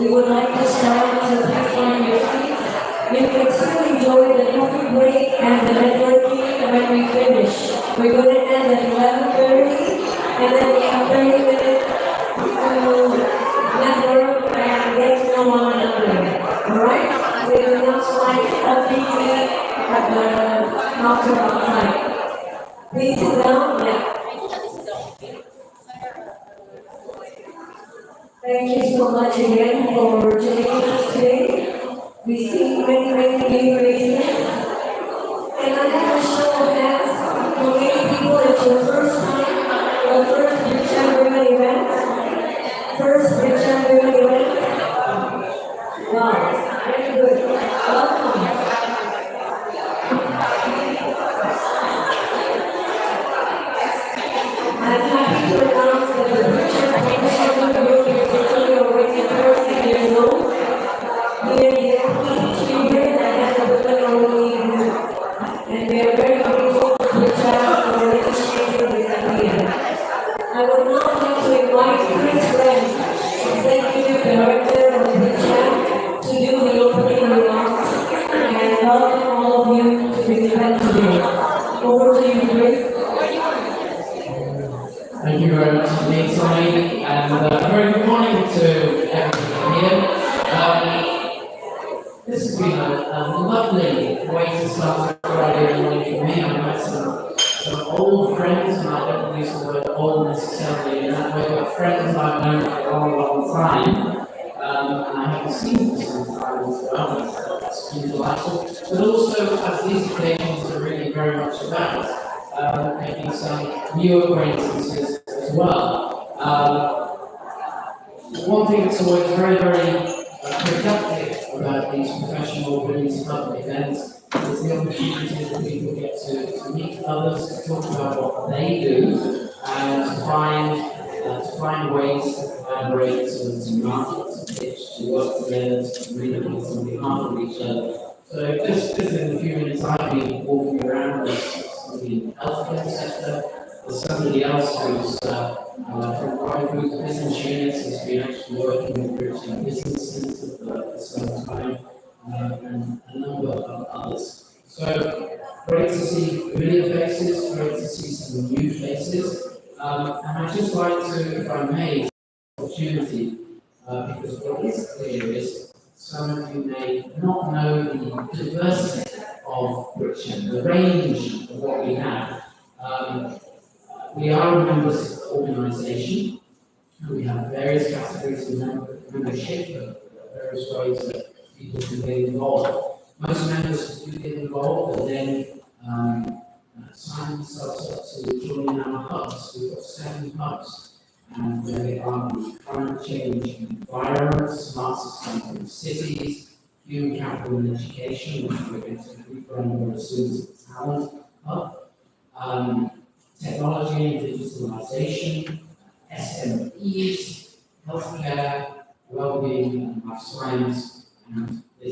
we would like to start, so please find your seats. You can still enjoy the coffee break and the networking when we finish. We're going to end at 11:30, and then we have 30 minutes to network and get to know one another. Alright? We will now slide up at the counter outside. Please sit down. Yeah. Thank you so much again for joining us today. We see many new faces. And I have a show of hands for many people. It's your first time, your first Big Chamberlain event. First Big Chamberlain event. Wow, very good. Welcome. I'm happy to announce that the Big Chamberlain group is virtually already 30 years old. We are the only children that has a women-only group. And we are very grateful to the child for initiating this idea. I would now like to invite Chris Wren, Executive Director of the Chat, to do the opening remarks and welcome all of you to this event today. Over to you, Chris. Thank you very much indeed, Tommy, and a very good morning to everyone here. This has been a lovely way to start a Friday morning for me. I met some old friends, and I don't use the word old necessarily in that way, but friends I've known for a long time, and I haven't seen for some time as well. That's been delightful. But also, as these occasions are really very much about, making some new acquaintances as well. One thing that's always very productive about these professional women's club events is the opportunity that people get to meet others, to talk about what they do, and to find ways to collaborate, to market, to pitch, to work together, to communicate on behalf of each other. So just in a few minutes I've been walking around with somebody in the healthcare sector, there's somebody else who's from one group of business units who's been actually working with British businesses for some time, and a number of others. So great to see familiar faces, great to see some new faces, and I'd just like to, if I may, take the opportunity, because what is clear is some of you may not know the diversity of Britain, the range of what we have. We are a members organisation, and we have various categories of membership, various ways that people can get involved. Most members do get involved and then sign themselves up to join our hubs. We've got 7 hubs, and they are the climate change environment, smart sustainable cities, human capital and education, which we're going to rebrand very soon as the talent hub. Technology and digitalization, SMEs, healthcare, well-being and life science, and the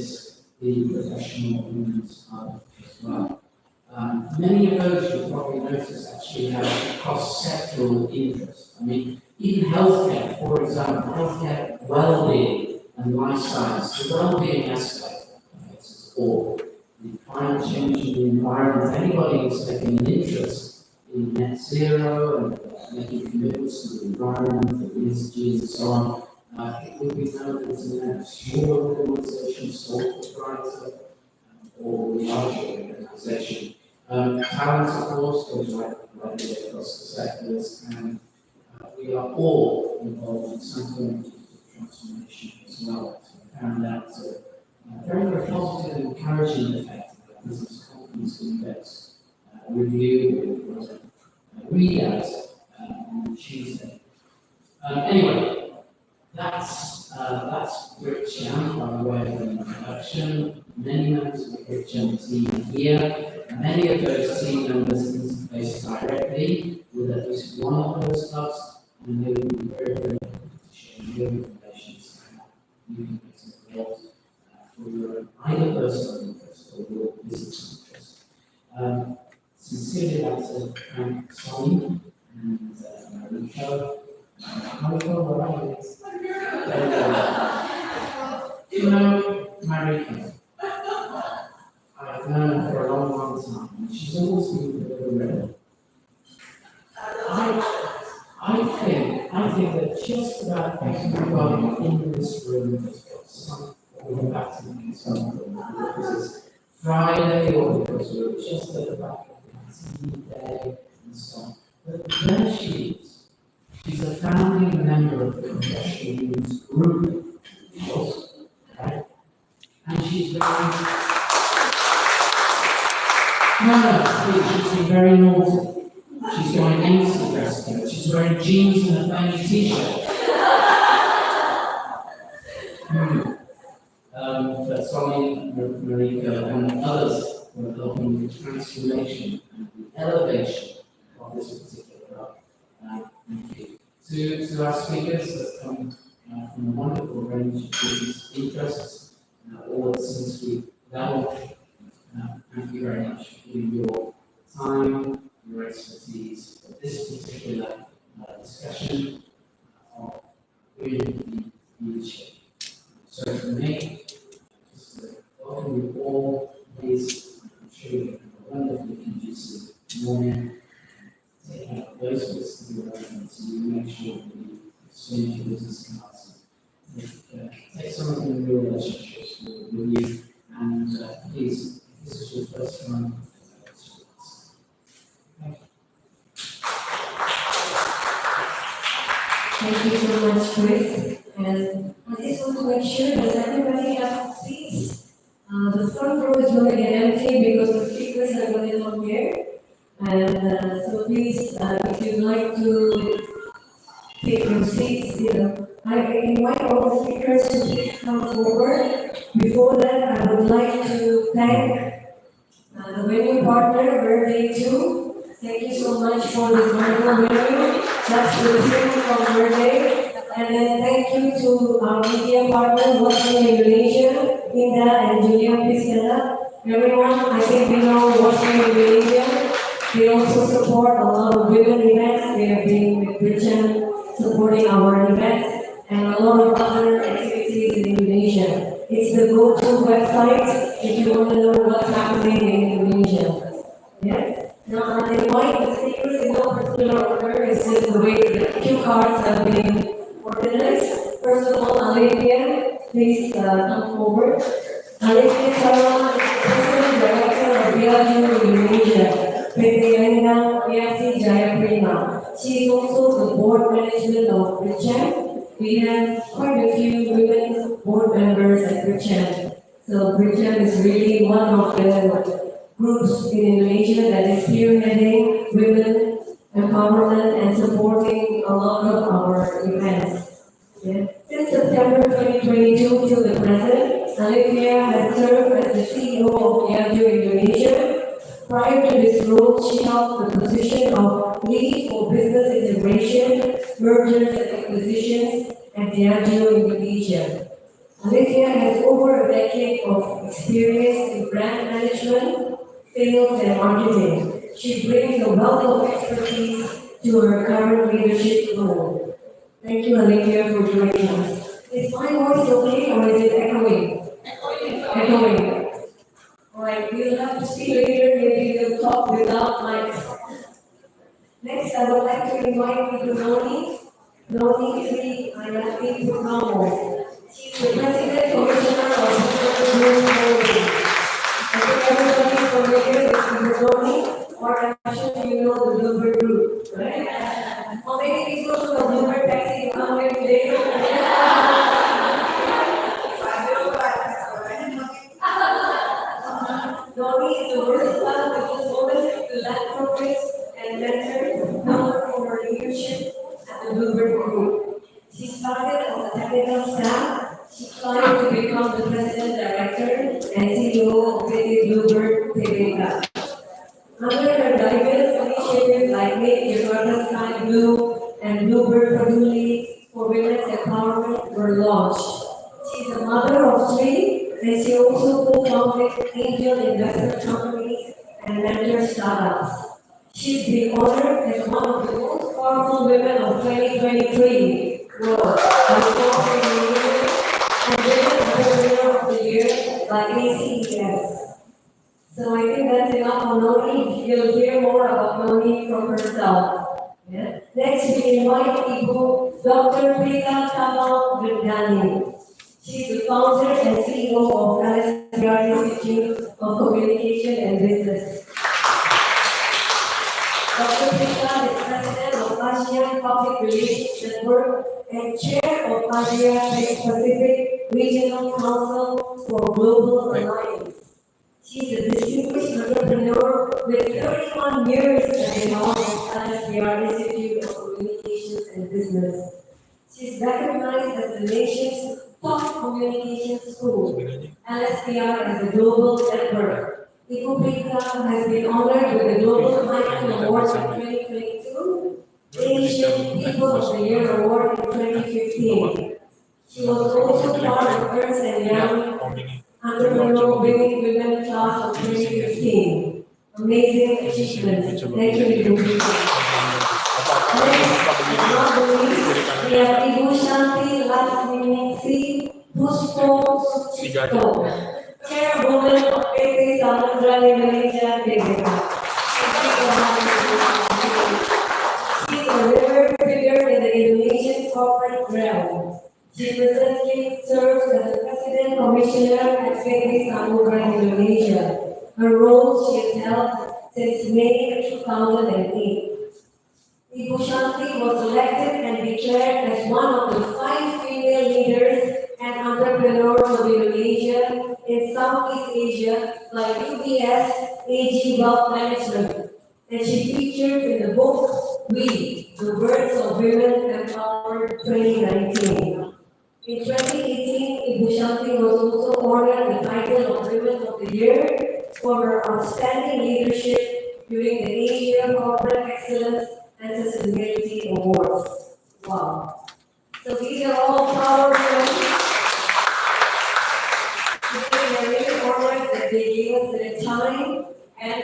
professional women's hub as well. Many of those you'll probably notice actually have cross-sectoral interest. I mean, even healthcare, for example, healthcare, well-being and life science, the well-being aspect affects us all. The climate change and the environment, anybody who's taking an interest in net zero and making commitments to the environment, the ESG and so on. It would be known as a smaller organisation, sole proprietor, or larger organisation. Talent, of course, goes right across the sectors, and we are all involved in some form of transformation as well. So we found out a very positive and encouraging effect that business confidence index review readout on Tuesday. Anyway, that's Britcham by way of an introduction. Many members of the Britcham team are here. Many of those team members interface directly with at least one of those clubs, and they will be very happy to share your information so you can get involved for your either personal interest or your business interest. Sincerely, I'd like to thank Sonny and Mariko. Mariko, where are you? you know Marika? I've known her for a long, long time, and she's always been a bit of a rebel. I think that just about everybody in this room has got some form of activity, some form of because it's Friday or because we're just at the back of the TV day and so on. But there she is. She's a founding member of the Confessional Women's Group, right? And she's very, she's been very naughty. She's going into the dress code. She's wearing jeans and a funny t-shirt. But Swami, Marika, and others were helping the transformation and the elevation of this particular entity. To our speakers that come from a wonderful range of business interests, all at C-suite level, thank you very much for giving your time, your expertise for this particular discussion of women leadership. So for me, just to welcome you all, please, I'm sure you have a wonderfully conducive morning. Take out those bits of your own, so you make sure that you exchange your business cards. Take some of them in your relationships with you, and please, if this is your first time, Thank you so much, Chris. And I just want to make sure that everybody has seats. The front row is going to get empty because the speakers are going to come here. And so please, if you'd like to take your seats, I invite all the speakers to please come forward. Before that, I would like to thank the venue partner, Birthday 2. Thank you so much for this wonderful venue. That's the thing from Birthday. And then thank you to our media partners watching Indonesia, Inda and Julia, please stand up. Everyone, I think we know watching Indonesia. They also support a lot of women events. They have been with Britain supporting our events and a lot of other activities in Indonesia. It's the go-to website if you want to know what's happening in Indonesia. Yes? Now, I invite the speakers in no particular order. It's just the way the cue cards have been organized. First of all, Olivia, please come forward. Olivia Sarwan is the President Director of PWH Indonesia. PWH Jayaprima. She is also the board management of Britain. We have quite a few women board members at Britain. So Britain is really one of the groups in Indonesia that is spearheading women empowerment and supporting a lot of our events. Yeah. Since September 2022 till the present, Olivia has served as the CEO of PWH Indonesia. Prior to this role, she held the position of Lead for Business Integration, Mergers and Acquisitions at Diageo Indonesia. Olivia has over a decade of experience in brand management, sales and marketing. She brings a wealth of expertise to her current leadership role. Thank you, Olivia, for joining us. Is my voice okay or is it echoing? Echoing. Alright, we'll have to see later, maybe we'll talk without mics. Next, I would like to invite you to Noni Sri Ayati Purnamo. She's the President Commissioner of Super Group Holdings. I think everybody is familiar with Noni, or I'm sure you know the Bloomberg Group, right? How many people from the Bloomberg taxi come here today? Noni is a versatile businesswoman, philanthropist, and mentor, known for her leadership at the Bloomberg Group. She started as a technical staff. She climbed to become the president director and CEO of Bloomberg PWH. Under her diverse initiatives like Make Jakarta Sky Blue and Bloomberg Peduli for Women's Empowerment were launched. She is a mother of three, and she also co-founded angel investment companies and mentor startups. She's been honored as one of the most powerful women of 2023 world by Forbes and women entrepreneurs value. She is the founder and CEO of LSPR Institute of Communication and Business. Dr. Prita is president of ASEAN Public Relations Network and chair of ASEAN Pacific Regional Council for Global Alliance. She is a distinguished entrepreneur with 31 years at the helm of LSPR Institute of Communications and Business. She is recognized as the nation's top communications school. LSPR is a global network. Ibu Prita has been honored with the Global Icon Award in 2022, Asian People of the Year Award in 2015. She was also part of Ernst & Young Entrepreneur Women Class of 2015. Amazing achievements. Thank you, Ibu Prita. Next, but not the least, we have Ibu Shanti Lasminisi Puspo Sucipto, Chairwoman of PT Samudra Indonesia Tbk. She is a revered figure in the Indonesian corporate realm. She presently serves as the President Commissioner at PT Samudra Indonesia, a role she has held since May 2008. Ibu Shanti was elected and declared as one of the 5 female leaders and entrepreneurs of Indonesia in Southeast Asia by UBS AG Wealth Management. And she featured in the book We, The Words of Women Empowered 2019. In 2018, Ibu Shanti was also honored the title of Women of the Year for her outstanding leadership during the Asia Corporate Excellence and Sustainability Awards. Wow. So these are all powerful. Today we are really honored that they gave us their time and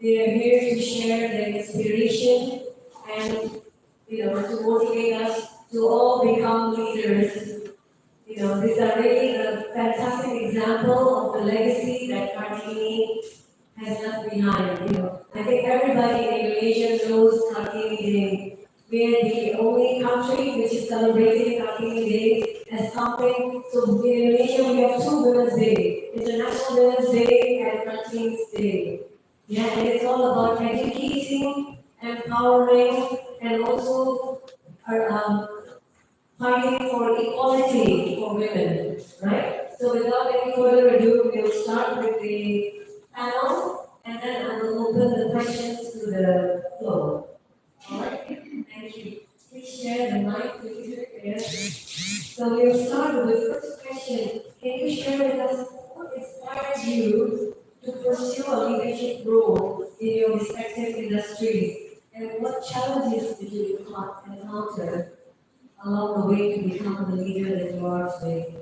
they are here to share their inspiration and to motivate us to all become leaders. These are really a fantastic example of the legacy that Kartini has left behind. I think everybody in Indonesia knows Kartini Day. We are the only country which is celebrating Kartini Day as something. So in Indonesia we have 2 Women's Day, International Women's Day and Kartini's Day. Yeah, and it's all about educating, empowering, and also fighting for equality for women, right? So without any further ado, we'll start with the panel, and then I will open the questions to the floor. All right? Thank you. Please share the mic with you. Yes. So we'll start with the first question. Can you share with us what inspired you to pursue a leadership role in your respective industries, and what challenges did you encounter along the way to become the leader that you are today?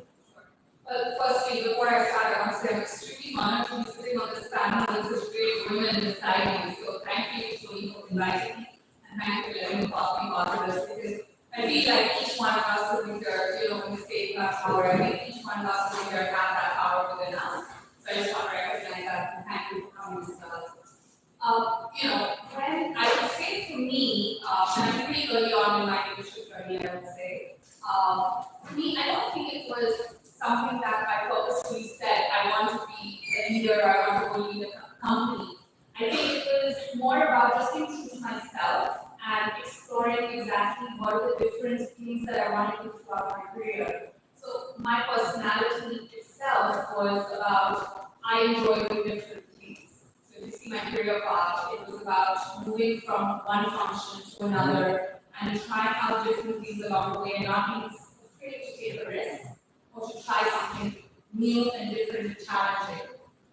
Well, firstly, before I start, I want to say I'm extremely honored to be sitting on this panel with such great women beside me. So thank you, Soli, for inviting me, and thank you for letting me talk about this, because I feel like each one of us is leader, when we say that power, I think each one of us is leader have that power within us. So I just want to recognize that, and thank you for coming as well. When I would say for me, and I'm pretty early on in my leadership journey, I would say, for me, I don't think it was something that I purposefully said, I want to be a leader, I want to go lead a company. I think it was more about just being true to myself and exploring exactly what are the different things that I wanted to do throughout my career. So my personality itself was about, I enjoy doing different things. So if you see my career path, it was about moving from one function to another and trying out different things along the way and not being afraid to take a risk or to try something new and different and challenging.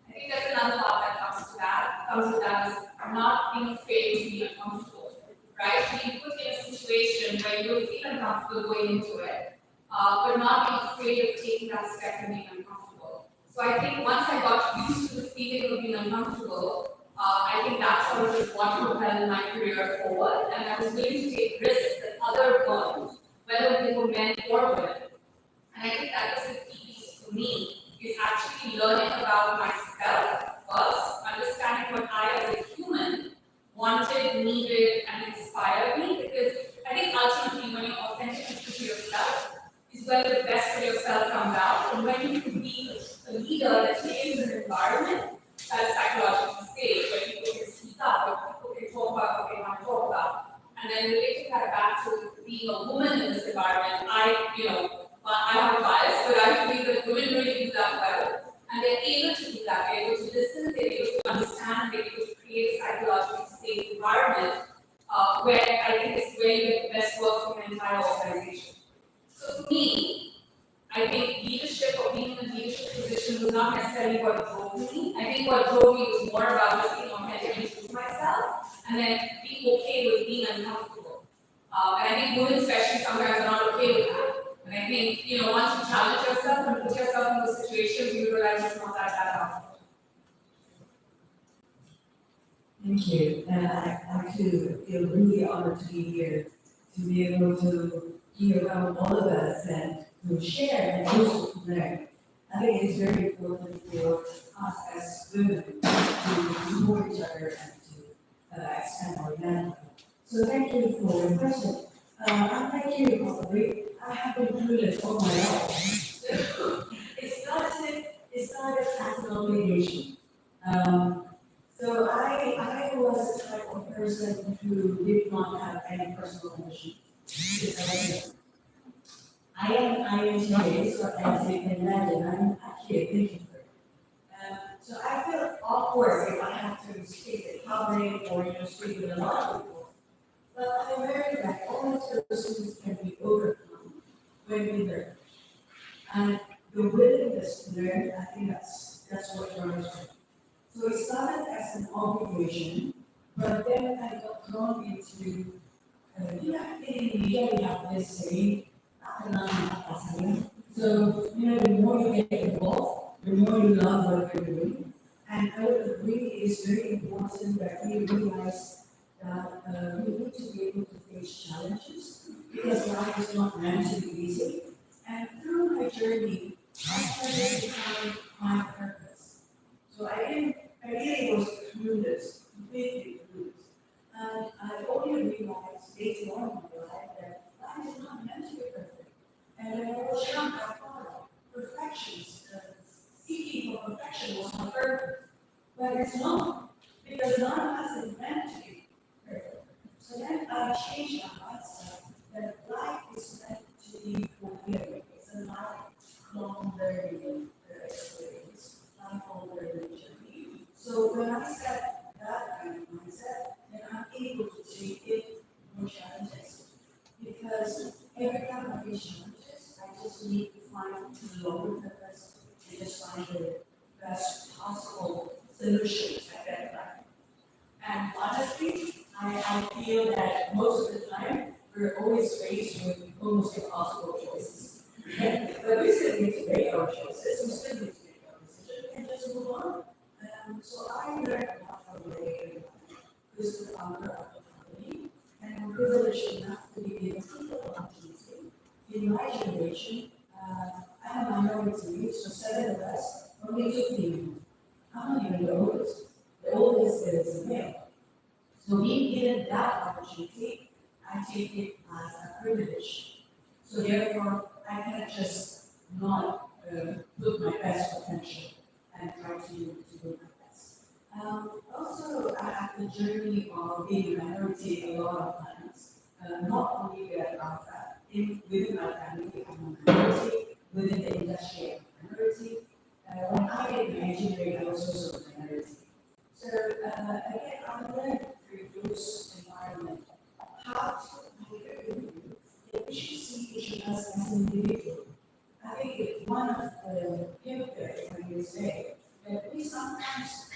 I think that's another part that comes to that. Comes with that is not being afraid to be uncomfortable, right? Being put in a situation where you will feel uncomfortable going into it, but not being afraid of taking that step and being uncomfortable. So I think once I got used to the feeling of being uncomfortable, I think that's sort of what propelled my career forward, and I was willing to take risks that others weren't, whether they were men or women. And I think that was the key piece for me, is actually learning about myself first, understanding what I as a human wanted, needed, and inspired me, because I think ultimately when you're authentic to yourself is where the best you to be a leader that creates an environment that is psychologically safe, where people can speak up, where people can talk about what they want to talk about. And then relating that back to being a woman in this environment, I have a bias, but I believe that women really do that well. And they're able to do that. They're able to listen, they're able to understand, they're able to create a psychologically safe environment where I think it's where you get the best work from an entire organization. So for me, I think leadership or being in a leadership position was not necessarily what drove me. I think what drove me was more about just being authentically true to myself and then being okay with being uncomfortable. And I think women especially sometimes are not okay with that. And I think, once you challenge yourself and put yourself in those situations, you realize it's not that bad. Thank you. And I too feel really honored to be here, to be able to be around all of us and to share and also to learn. I think it's very important for us as women to support each other and to expand our network. So thank you for your question. And thank you, probably. I have been through this all my life. It started as an obligation. So I was the type of person who did not have any personal ambition. I am today, so as you can imagine, I'm actually a thinker. So I feel awkward if I have to speak in public or speak with a lot of people. But I learned that all of those things can be overcome when we learn. And the willingness to learn, I think that's what drives me. So it started as an obligation, but then I got drawn into, in India we have this saying, so, the more you get involved, the more you love what you're doing. And I would agree it's very important that we realize that we need to be able to face challenges because life is not meant to be easy. And through my journey, I started to find my purpose. So I really was clueless, completely clueless. And I only realized later on in my life that life is not meant to be perfect. And when I was young, I thought perfections, seeking for perfection was my purpose. But it's not, because none of us is meant to be perfect. So then I changed my mindset that life is meant to be fulfilling. It's a lifelong learning experience, lifelong learning journey. So when I set that kind of mindset, then I'm able to take it more challenges. Because every time I face challenges, I just need to find the longer purpose and just find the best possible solutions at that time. And honestly, I feel that most of the time, we're always faced with almost impossible choices. But we still need to make our choices, we still need to make our decisions and just move on. So I learned a lot from Ray, who's the founder of the company, and I'm privileged enough to be able to the opportunity. In my generation, I'm a minority, so 7 of us, only 2 female. I'm not even the oldest. The oldest is a male. So being given that opportunity, I take it as a privilege. So therefore, I cannot just not put my best potential and try to do my best. Also, I have the journey of being a minority a lot of times. Not only that within my family, I'm a minority, within the industry, I'm a minority. When I did my engineering, I was also a minority. So again, I learned through those environment how to make a community that we should see each of us as an individual. I think it's one of the pillars when you say that we sometimes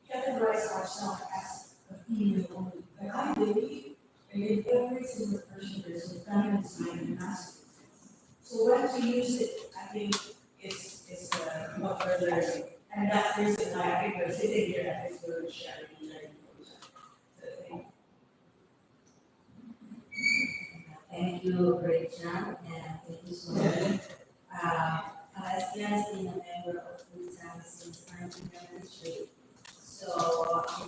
categorize ourselves as a female only. But I believe that in every single person there's a feminine side and masculine. So when to use it, I think is what we're learning. And that's the reason why I think we're sitting here at this room sharing and learning from each other. So thank you, Rachel, and thank you so much. Alessia has been a member of Bhutan since 1993, so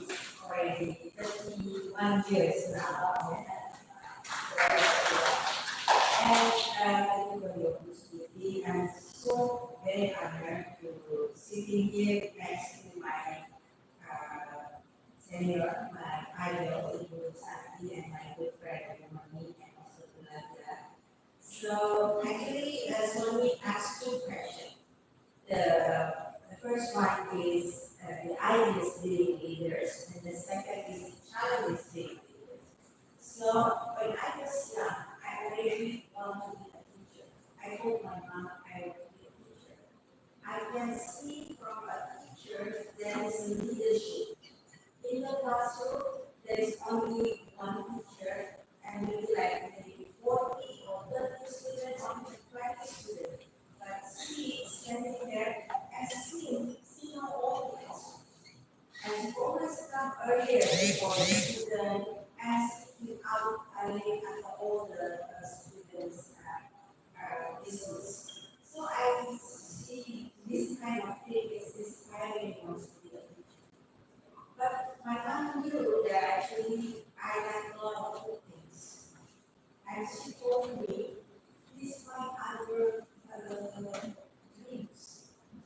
it's already 31 years now. And thank you for the opportunity. I'm so very sitting here next to my senior, my idol, Ibu Sakti, and my good friend, Mami, and also Belaga. So actually, Swami asked two questions. The first one is the ideas being leaders, and the second is the challenges being leaders. So when I was young, I really wanted to be a teacher. I told my mom I would be a teacher. I can see from a teacher there is a leadership. In the classroom, there is only one teacher, and maybe like maybe 40 or 30 students, only 20 students. But she is standing there and seeing all the classroom. And she always come earlier before the student and speaking out early after all the students' dismissed. So I see this kind of thing is inspiring wants to be a teacher. But my mom knew that actually I like a lot of good things. And she told me, please find other dreams.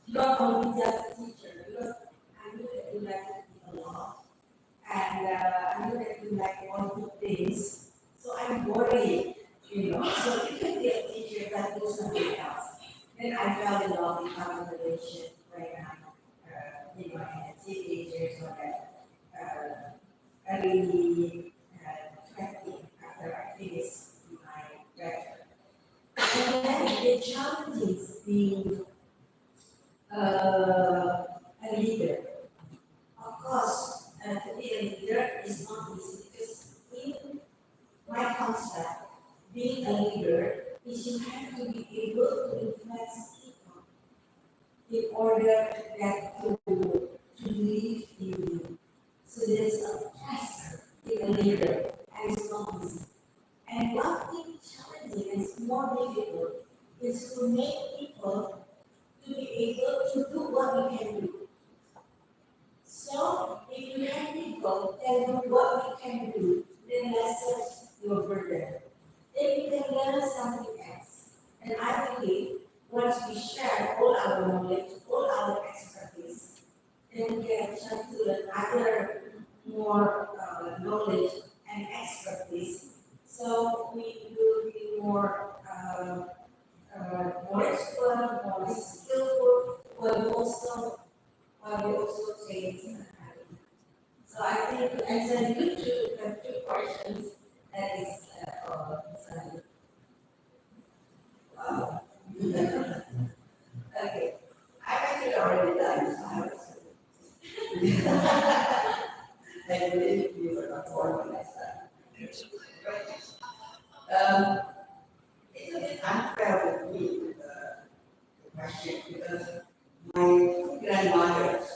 Not only just a teacher, because I knew that you like to eat a lot. And I knew that you like all good things. So I'm worried, So you can be a teacher but do something else. Then I fell in love with public relations when I'm, in a teenagers or early 20 after I finished my graduate. And then the challenges being a leader. Of course, to be a leader is not easy because in my concept, being a leader is you have to be able to influence people in order that to believe in you. So there's a test in a leader, and it's not easy. And one thing challenging and it's more difficult is to make people to be able to do what we can do. So if you have people tell you what we can do, then lessen your burden. Then you can learn something else. And I believe once we share all our knowledge, all our expertise, then we get a chance to learn other more knowledge and expertise. So we will be more expert, more skillful, while we also change. So I think to answer you two questions, that is wow. Okay. I've actually already done, so I was I believe you were not born when I started. Um, it's a bit unfair with me, the question, because my two grandmothers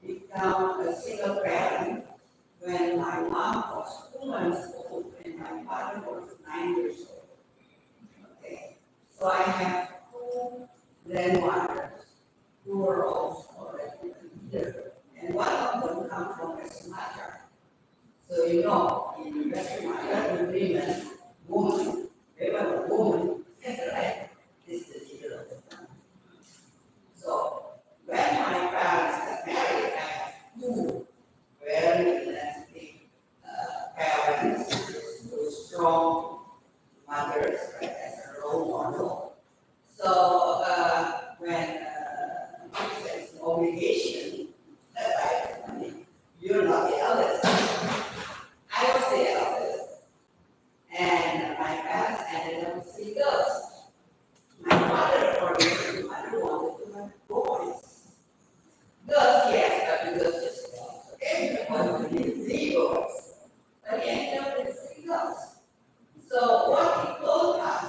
become a single parent when my mom was 2 months old and my father was 9 years old. Okay, so I have two grandmothers who were also already leader, and one of them comes from Sumatra. So in Western Sumatra, the women, wherever a woman right, is the leader of the family. So when my parents got married, I have two very energetic parents, two strong mothers, right, as a role model. So when there's an obligation, that I mean, you're not the eldest. I was the eldest, and my parents ended up with 3 girls. My mother, according to my mother, wanted to have boys. Girls, yes, but girls just girls. Okay, we wanted to be 3 boys, but he ended up with 3 girls. So what he told us,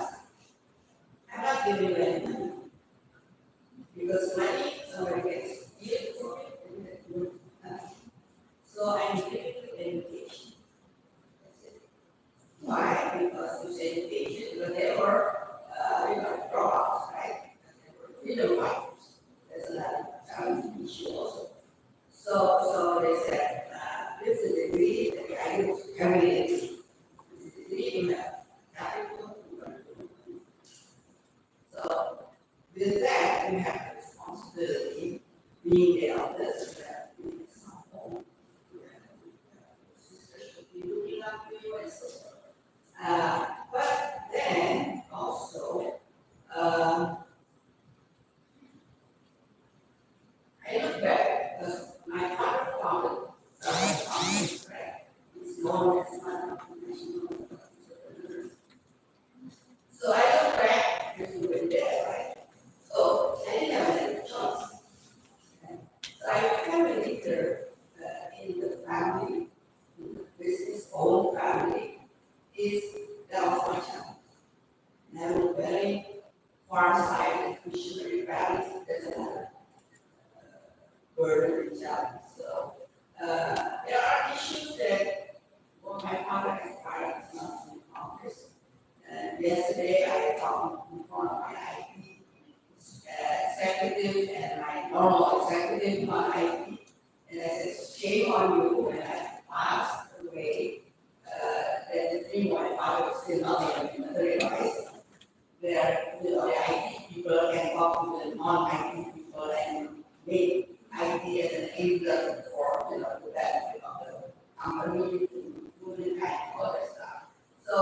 I'm not giving you any money because money somebody gets given for it. So I'm giving you education. That's it. Why? Because you say education, because they were dropouts, right? They were freedom fighters. There's another challenging issue also. So they said, this is the degree that the idea was carrying it. This is the degree you have. So with that, we have the responsibility. We being the eldest, being some home, sisters should be looking after you and so forth. But then also, I look back because my father founded several companies, right? It's known as one of the national entrepreneurs. So I look back and went there, right? So I didn't have any choice. Okay? So I became a leader in the family, in the business owned family, is that was my challenge. And I was very far-sighted, visionary values, there's another burden and challenge. So there are issues that what my father has tried is not in Congress. Yesterday I talked in front of my IT executive and my normal executive on IT, and I said, shame on you when I passed away. That the thing my father was still not even materialized. Where the IT people can talk to the non-IT people and make IT as an enabler for the benefit of the company, including kind of other stuff. So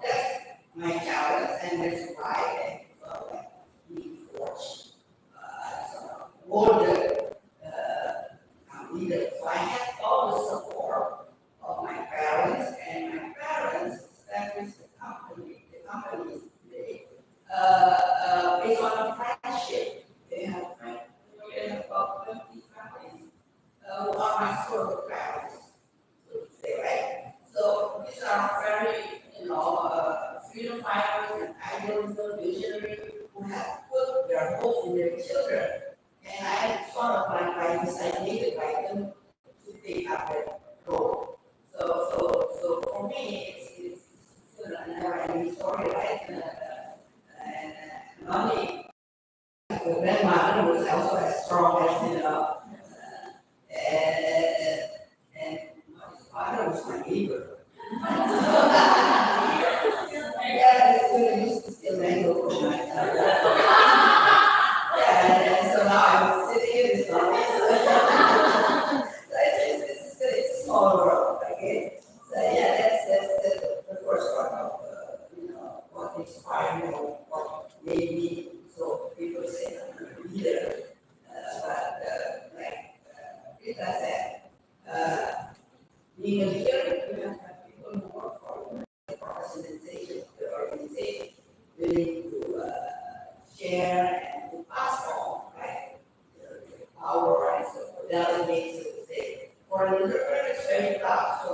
that's my challenge, and that's why I felt like we forged sort of older leader. So I had all the support of my parents, and my parents established the companies today, based on a friendship. They have friends, they have about 20 companies, who are my sort of parents, so to say, right? So these are very, freedom fighters and idealists, visionary, who have put their hope in their children. And I sort of like by decided by them to take up that role. So for me, it's a never-ending story, right? And money, the grandmother was also as strong as and my father was my neighbor. Yeah, it's good. Used to steal mango from my yeah, and so now I'm sitting in this office. So it's a small world, okay? So yeah, that's the first part of what inspired me, what made me so people say I'm a leader. Rita said, being a leader, you have to have people who work for the professionalization of the organization, willing to share and to pass on, right? The power and so forth, delegate, so to say. For an entrepreneur, it's very tough. So,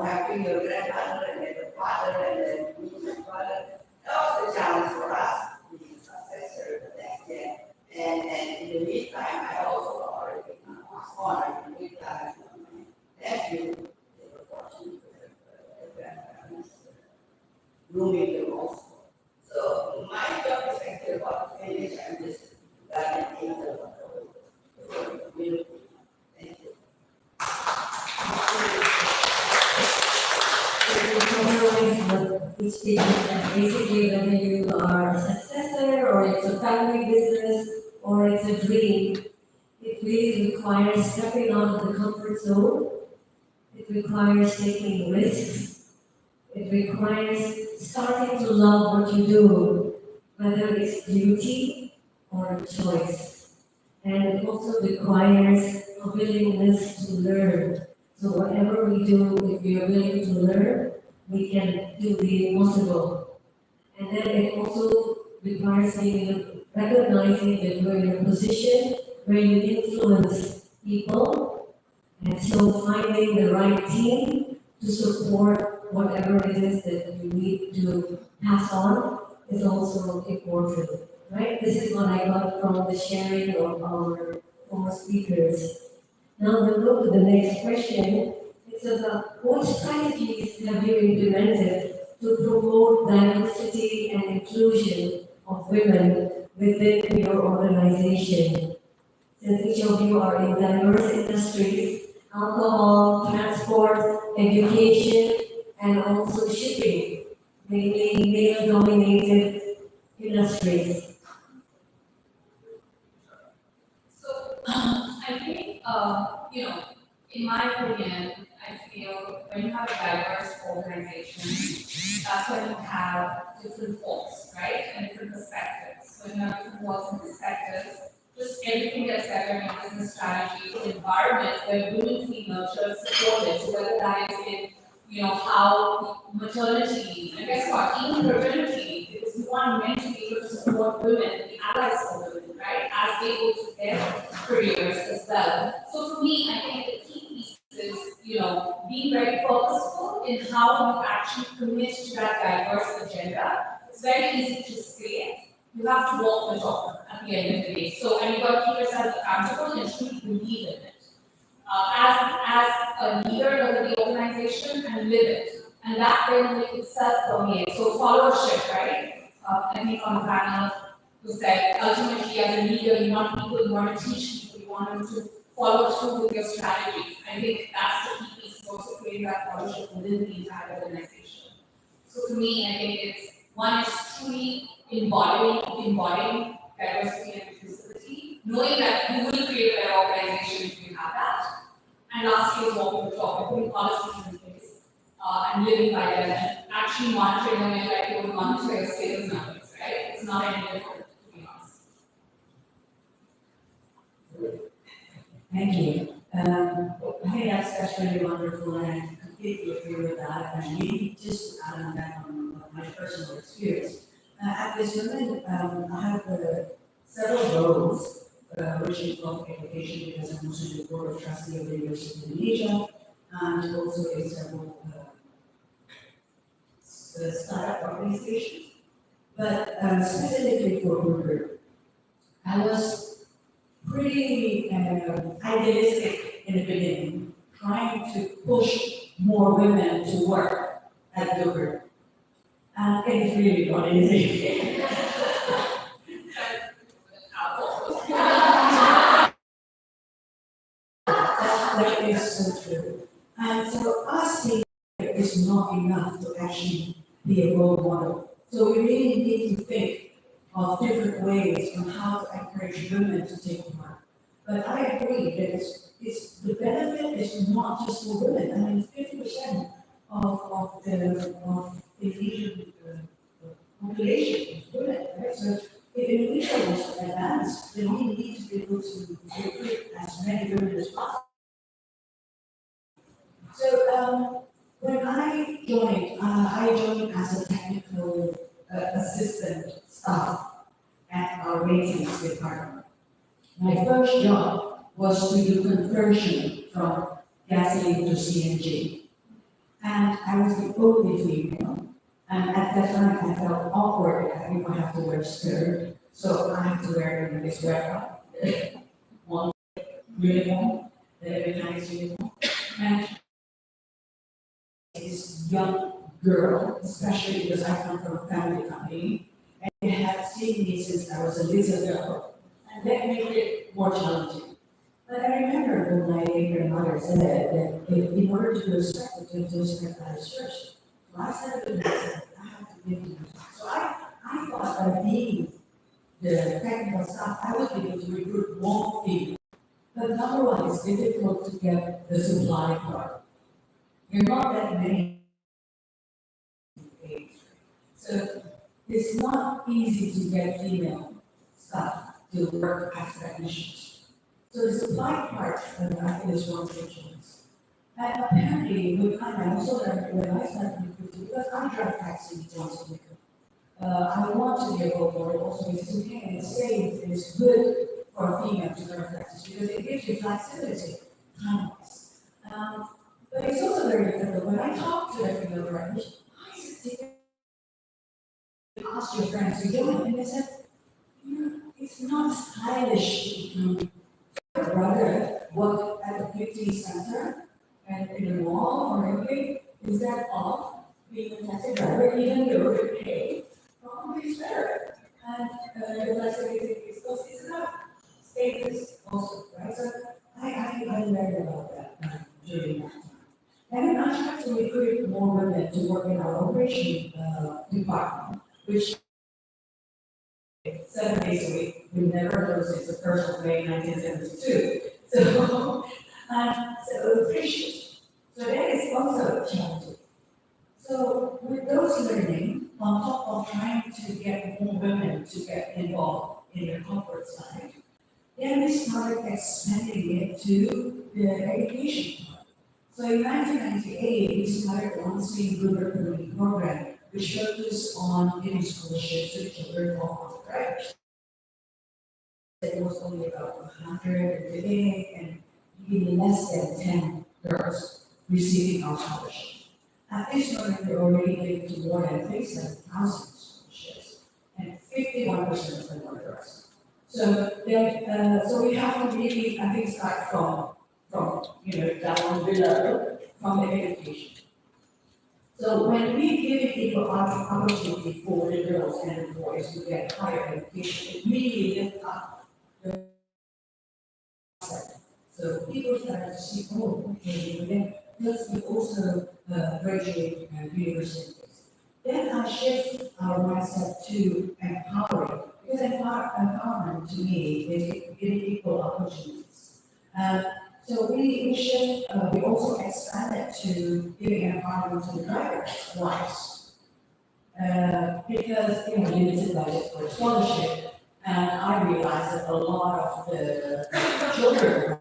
having your grandmother and then your father and then me, my father, that was the challenge for us, being successor the next gen. And in the meantime, I also already passed on. In the meantime, my nephew, they were fortunate to have their grandparents grooming them also. So my job is actually about to finish. I'm just validating the community. Thank you. Summarize what each speaker said. Basically, whether you are a successor or it's a family business or it's a dream, it really requires stepping out of the comfort zone. It requires taking risks. It requires starting to love what you do, whether it's beauty or a choice. And it also requires a willingness to learn. So whatever we do, if we are willing to learn, we can do the impossible. And then it also requires recognizing that we're in a position where you influence people, and so finding the right team to support whatever it is that you need to pass on is also important, right? This is what I got from the sharing of our four speakers. Now we'll go to the next question. It's about what strategies have you implemented to promote diversity and inclusion of women within your organization? Since each of you are in diverse industries, alcohol, transport, education, and also shipping, mainly male-dominated industries. So, I In my opinion, I feel when you have a diverse organization, that's when you have different thoughts, right? And different perspectives. So when you have different thoughts and perspectives, just everything gets better in your business strategy, the environment where women feel nurtured, supported. So whether that is in, how maternity leave, and guess what, even paternity leave, because we want men to be able to support women and be allies for women, right? As they go through their careers as well. So for me, I think the key piece is, being very purposeful in how you actually commit to that diverse agenda. It's very easy to say. You have to walk the talk at the end of the day. So, and you've got to keep yourself accountable and truly believe in it. As a leader of the organization and live it. And that then will itself permeate. So followership, right? I think on the panel who said ultimately as a leader you want people, you want to teach people, you want them to follow through with your strategies. I think that's the key piece, also creating that followership within the entire organization. So to me, I think it's one is truly embodying diversity and inclusivity, knowing that you will create a better organization if you have that. And lastly is walking the talk, putting policies in place and living by them and actually monitoring them like you would monitor your sales numbers, right? It's not any different, to be honest. Thank you. I think that's really wonderful, and I completely agree with that. And maybe just to add on that on my personal experience. At this moment, I have several roles, which involve education because I'm also the board of trustees of the University of Indonesia, and also in several startup organizations. But specifically for Uber, I was pretty idealistic in the beginning, trying to push more women to work at Uber. And it's really not easy. That is so true. And so us seeing it is not enough to actually be a role model. So we really need to think of different ways on how to encourage women to take part. But I agree that it's the benefit is not just for women. I mean, 50% of the Asian population is women, right? So if Indonesia wants to advance, then we need to be able to recruit as many women as possible. So when I joined as a technical assistant staff at our ratings department. My first job was to do conversion from gasoline to CNG. And I was the only female. And at that time I felt awkward if I have to wear a skirt. So I have to wear this one uniform, the mechanic's uniform. And this young girl, especially because I come from a family company, and they had seen me since I was a little girl, and that made it more challenging. But I remember when my grandmother said that in order to respect it, you have to respect others first. So I said to myself, I have to give you. So I thought by being the technical staff, I would be able to recruit more people. But number one, it's difficult to get the supply part. There are not that many. So it's not easy to get female staff to work as technicians. So the supply part, I think is one big choice. And apparently, with time, I also learned when I started recruiting, because I drive taxi once a week. I want to be a role model also because it's okay and it's safe and it's good for a female to drive taxis because it gives you flexibility, time-wise. But it's also very difficult. When I talk to the female drivers, why is it difficult? Ask your friends to join, and they said, it's not stylish to rather work at a beauty center and in a mall or anything. Is that off? Being a taxi driver, even though you pay, probably is better. And the flexibility is also is enough. Status also, right? So I learned about that during that time. And then I tried to recruit more women to work in our operation department, which 7 days a week. We never closed it the 1st of May 1972. So and so precious. So that is also challenging. So with those learning, on top of trying to get more women to get involved in the corporate side, then we started expanding it to the education part. So in 1998, we started launching Rural Learning Program, which focused on giving scholarships to children of undergraduates. It was only about 100 today, and even less than 10 girls receiving our scholarship. At this moment, we're already giving to more than 37,000 scholarships, and 51% of them are girls. So we have to really, I think, start from down below, from the education. So when we give equal opportunity for the girls and the boys to get higher education, it really lifts up the mindset. So people start to see, oh, okay, then plus we also graduate universities. Then I shift our mindset to empowering, because empowerment to me is giving equal opportunities. Uh, so we shift, we also expanded to giving empowerment to the drivers' wives. Because, limited budget for scholarship, and I realized that a lot of the children,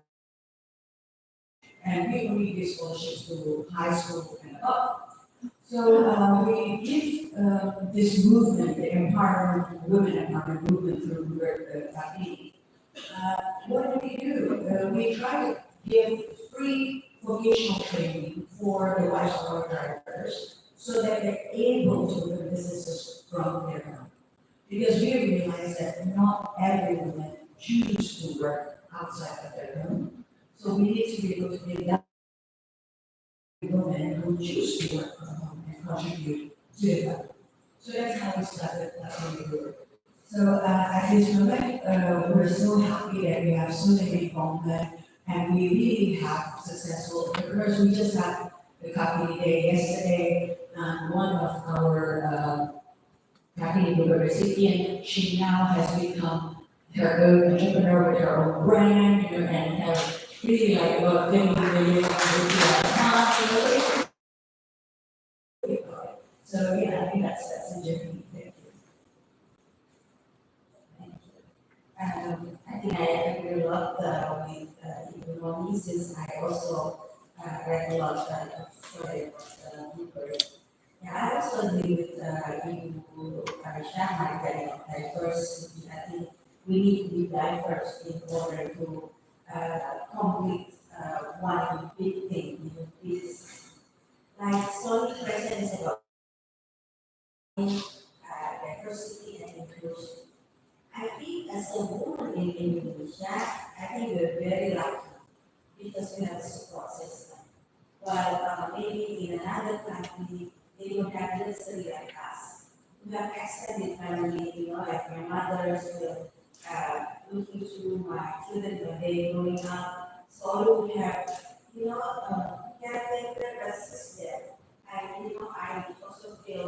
and we only give scholarships to high school and above. So we give this movement, the empowerment, women empowerment movement through Tapi. What do? We try to give free vocational training for the wives of our drivers so that they're able to run businesses from their home. Because we realize that not every woman chooses to work outside of their home. So we need to be able to give that women who choose to work from home and contribute to the family. So that's how we started Latin Europe. So at this moment, we're so happy that we have so many involvement and we really have successful entrepreneurs. We just had the company day yesterday, and one of our company recipient, she now has become her own entrepreneur with her own brand, and has really like about 50 million so yeah, I think that's a journey. Thank you. Thank you. I think I agree a lot with Ronnie, since I also read a lot of story about Newbury. Yeah, I also agree with you, Arisha, that diversity. I think we need to be diverse in order to complete one big thing. This like Sony present is about diversity and inclusion. I think as a woman in Indonesia, I think we're very lucky because we have a support system. But maybe in another country, they don't have luxury like us. We have extended family, like my mother is still looking to my children when they're growing up. So we have, caretaker assistant. And, I also feel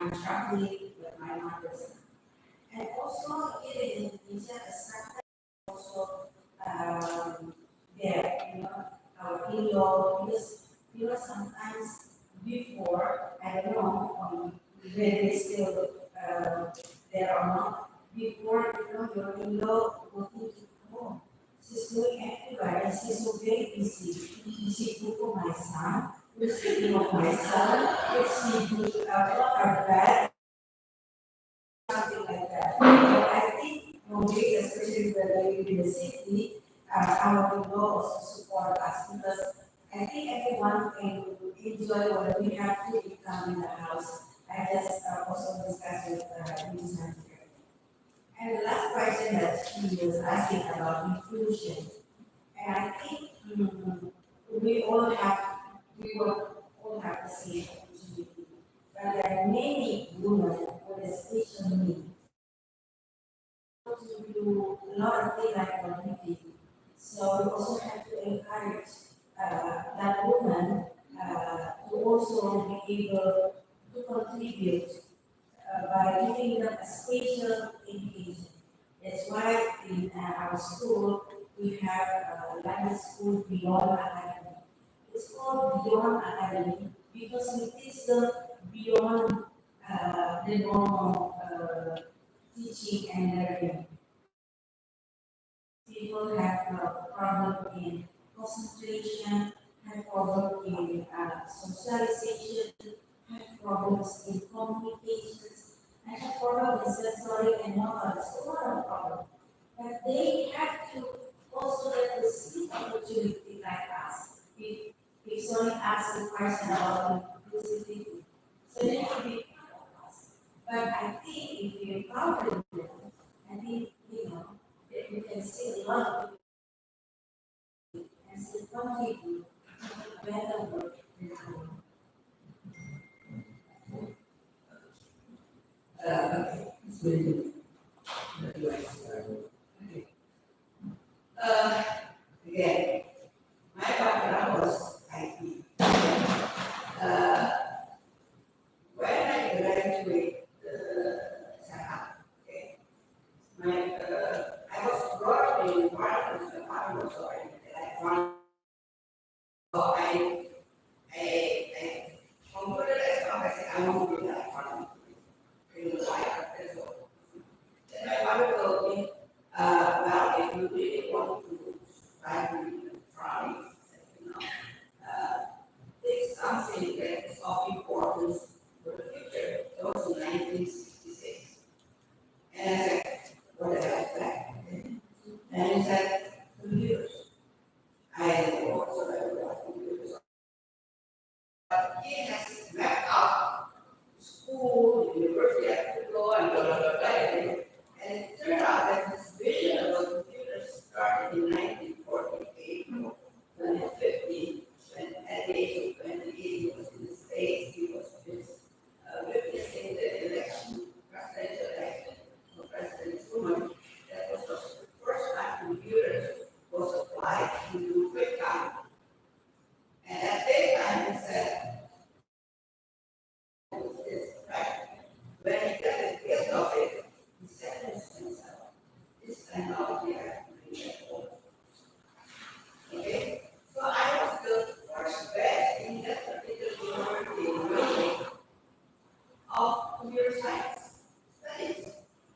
I'm struggling with my mother's. And also here in Indonesia, sometimes also there, our in-law, because, sometimes before, I don't know, whether they still there or not, before, your in-law working to home. She's doing everywhere and she's so very busy. She cook my son, who's taking of my son, she do her bed, something like that. But I think nowadays, especially when we live in the city, our people also support us because I think everyone can enjoy what we have to become in the house. I just also discussed with Ms. Hunter. And the last question that she was asking about inclusion, and I think we all have, we will all have the same opportunity. But there are many women with a special need to do a lot of things like what we did. So we also have to encourage that woman to also be able to contribute by giving them a special education. That's why in our school we have like a school beyond academy. It's called beyond academy because it is the beyond the normal teaching and learning. People have a problem in concentration, have problem in socialization, have problems in communications, and have problem in sensory and motor. It's a lot of problems. But they have to also get the same opportunity like us. If someone asks a question about inclusivity, so they have to be part of us. But I think if you empower them, I think, that you can see a lot of and still contribute to better work than Okay, it's very good. Okay. Uh, Again, my background was IT. Uh, when I graduated Sahab, okay, I was brought up in environment that I was already electronic. So I concluded as well as I want to be electronic in life as well. Then my father told me, well, if you really want to try to be electronics, you know, uh, it's something that is of importance for the future. It was in 1966. And I said, what the hell is that? And he said, computers. I didn't know whatsoever about computers. But he has mapped out school, the university, I could go and blah, blah, blah, blah. And it turned out that his vision about computers started in 1948, when at 50, when at the age of 28, he was in the States, he was witnessing the election, presidential election of President Truman. That was the first time computers was applied to quick time. And at that time, he said, this, right? When he got the gift of it, he said to himself, this technology I can bring it home. Okay? So I was the first batch in that particular university of computer science studies.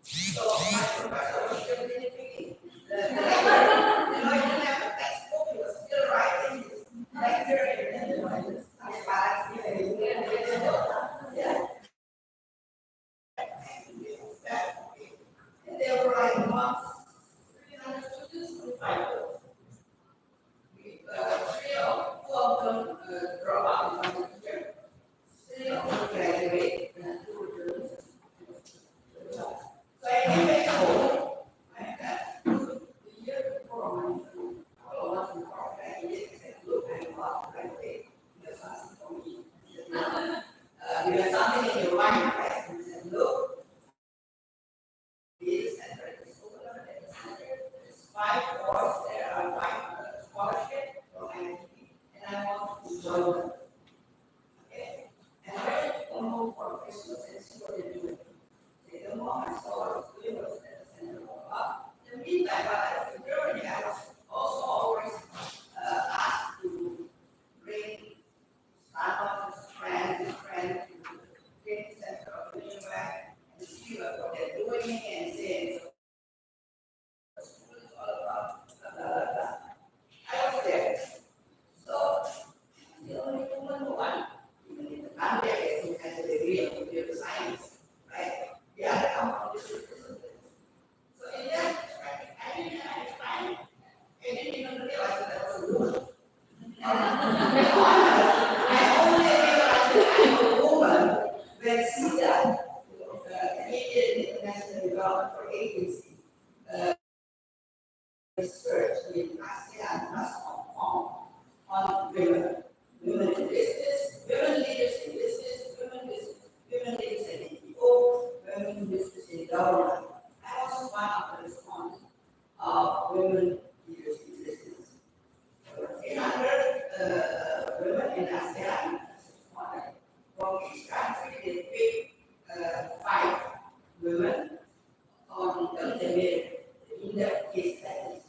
So my professor was still really picking. He didn't have a textbook, he was still writing his lecture and his slides. Yeah. And they were like months, 300 students, 5 two of them drop out in one year, 3 of them graduate, and 2 return. So I came back home, I had the year before my couple of months before I graduated, I said, look, I'm about to graduate, you have something for me. You have something in your mind, right? And he said, look, this center is open up at the center, there's 5 boys there, I'm 5 scholarship from MIT, and I want to join them. Okay? And I went to come home for Christmas and see what they're doing. They don't know I saw what I was doing was at the center of up. In the meantime, while I was in Germany, I was also always asked to bring startups, friends, to the training center of the university and see what they're doing and saying, so school is all about blah, blah, blah, blah. I was there. So, the only woman who won, even in the country, who has a degree in computer science, right? The other come from this discipline. So, in that perspective, I didn't have time. I didn't even realize that I was a woman. I only realized that I'm a woman when CIDA, Canadian International Development for Agency, research in ASEAN plus Hong Kong on women. Women in business, women leaders in business, women leaders in NGO, women in business in government. I was one of the respondents of women leaders in business. There were 300 women in ASEAN responded. From each country, they picked 5 women on the in-depth case studies.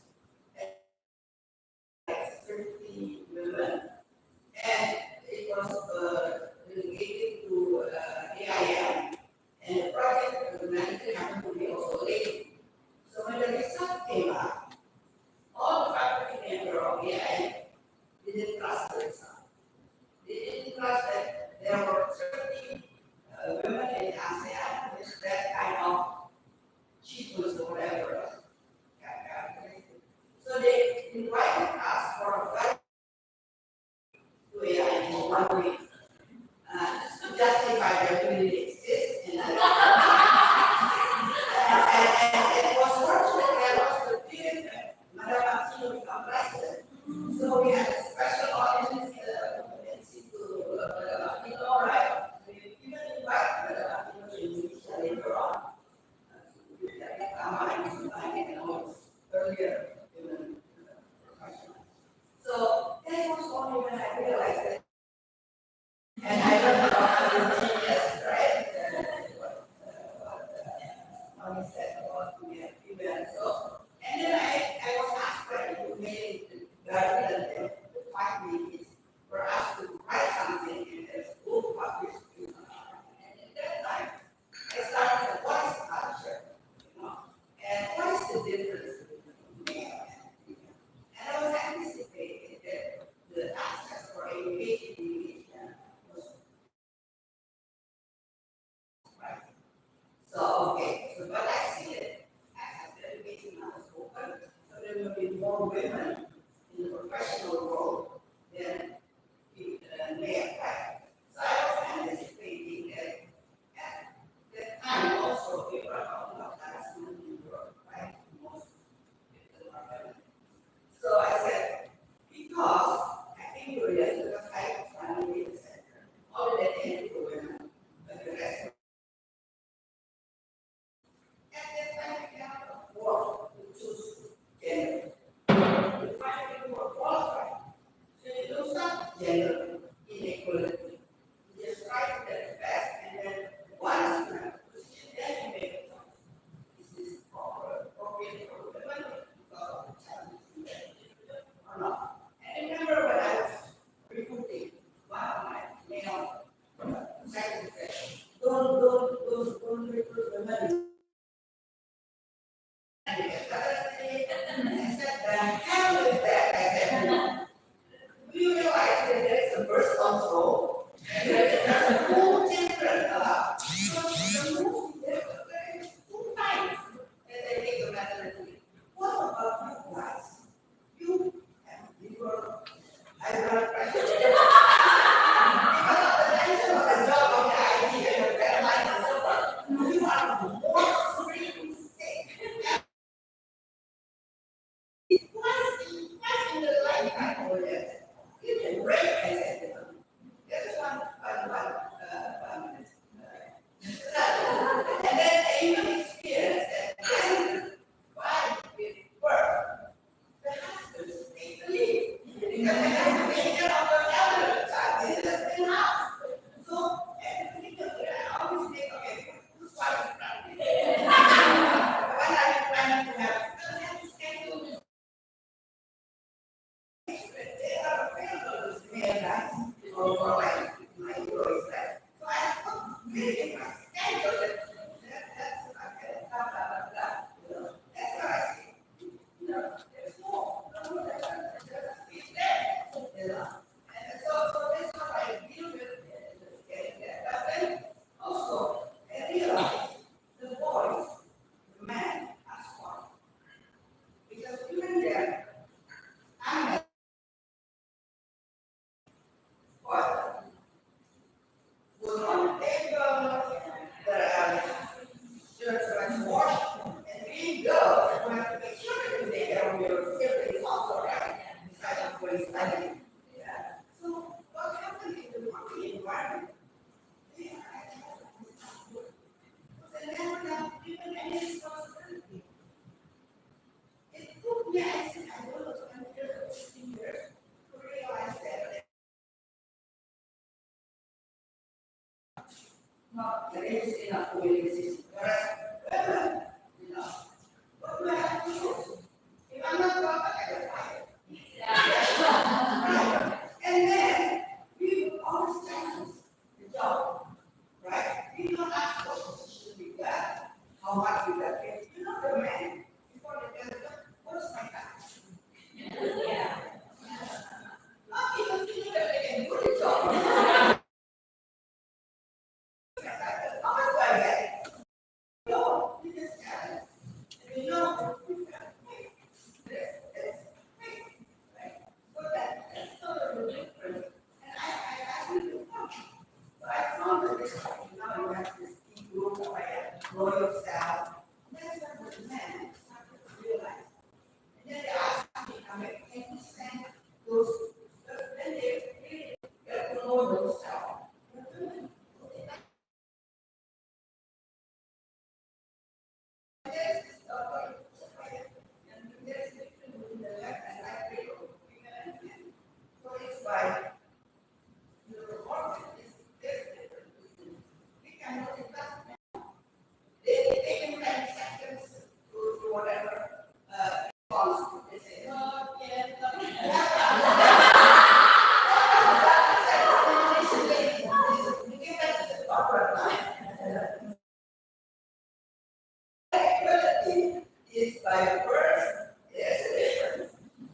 disability is by birth, there's a difference.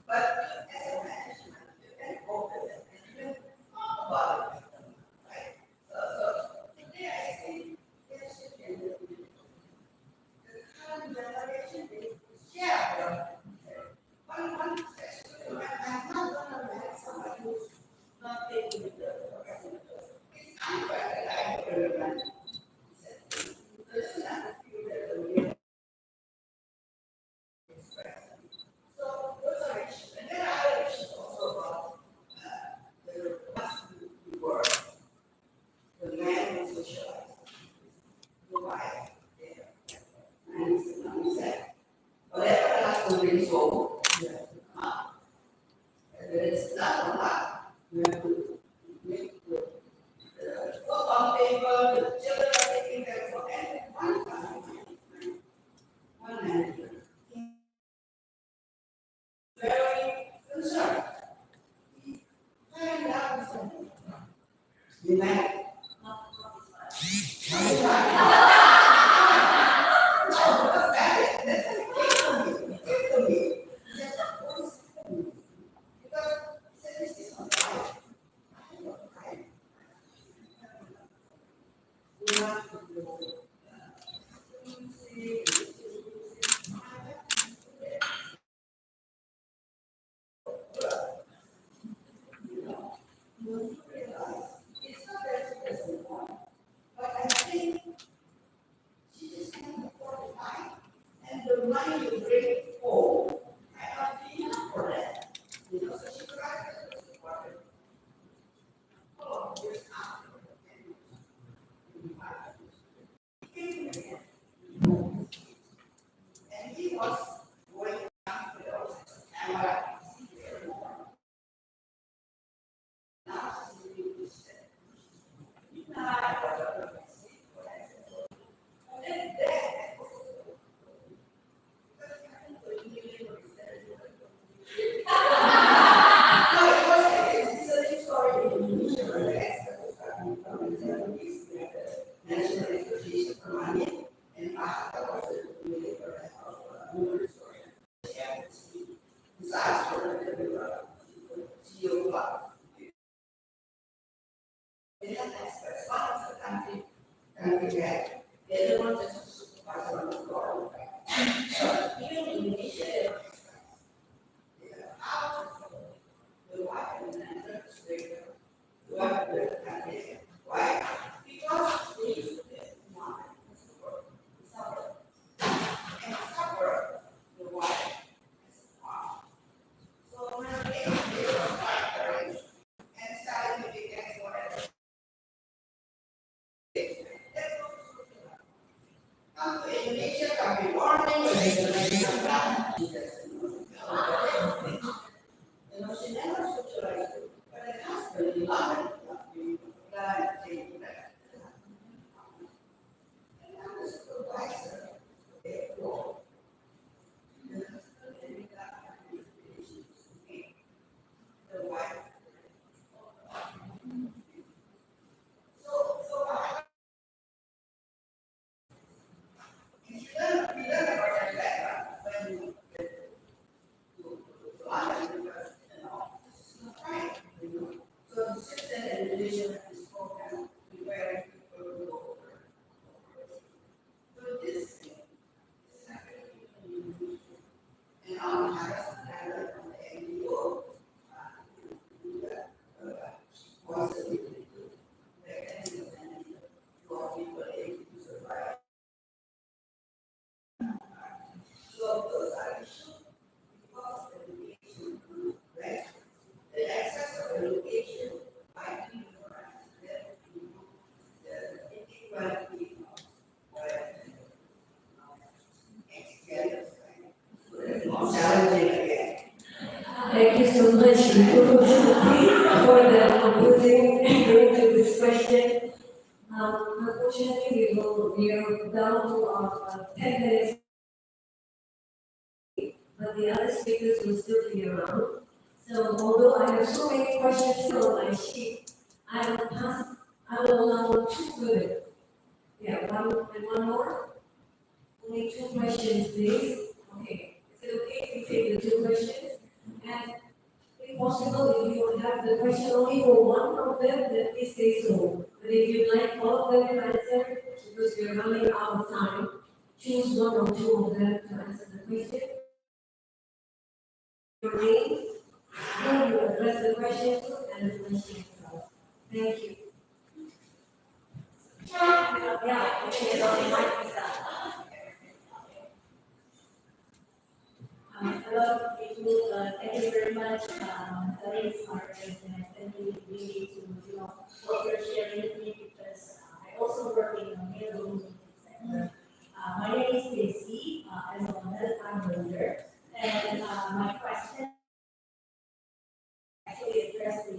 But as a management, you can cope with it and you can talk about it, right? So today I think there should be a little bit. The current generation is share. One session, I'm not gonna let somebody who's not taking the professional. It's unfair that I don't remember. There's not a few that are really expressed. So those are issues. And there are other issues also about the must do work, the man who socialized, the wife, and said, whatever the husband brings home, you have to come out. And if it's not a lot, you have to make the book on paper, the children are taking care of, and one manager, very concerned. And that was something. You might. It's not that she doesn't want, but I think she just can't afford to buy. And the money you bring home, I not be enough for that. You know, so she tried to support it. Oh, years after. He came again. And he was going down to the camera. Now she's doing this. They don't want to supervise on the floor. Even in Indonesia, the wife and the administrator, the wife and the family. Why? Because they used to get money and suffer. And suffer, the wife is harm. So when they were fighting and starting to be against whatever. Come to Indonesia, every morning, when they come back, she doesn't know. You know, she never socialized it. But her husband, he loved it. Glad to take that. And I'm the supervisor, therefore, the husband and the wife. So we learn about that background when you get to London because, you know, this is not right, you know. So the system and religion is program preparing people to go over. So this thing is happening and on Harrison Island on the NGO, do that once a week. For people able to survive. So those are issues because of education, right? The access of education by people that the inequality experience, right? So it's more challenging again. Thank you so much for the opposing to this question. Unfortunately, we are down to our 10 minutes, but the other speakers will still be around. So although I have so many questions still on my sheet, I will allow 2 women. Yeah, one and one more. Only two questions, please. Okay, is it okay if we take the two questions? And if possible, if you have the question only for one of them, then please say so. But if you'd like all of them to answer, because we're running out of time, choose one or two of them to answer the question. Your name, who you address the question to, and the question itself. Thank you. Yeah, okay, so it might be that. Hello, people, thank you very much, thanks, Margaret, and thank you really to, what you're sharing with me, because I also work in the mail sector. My name is Stacy, I'm a medical builder, and my question actually addressed to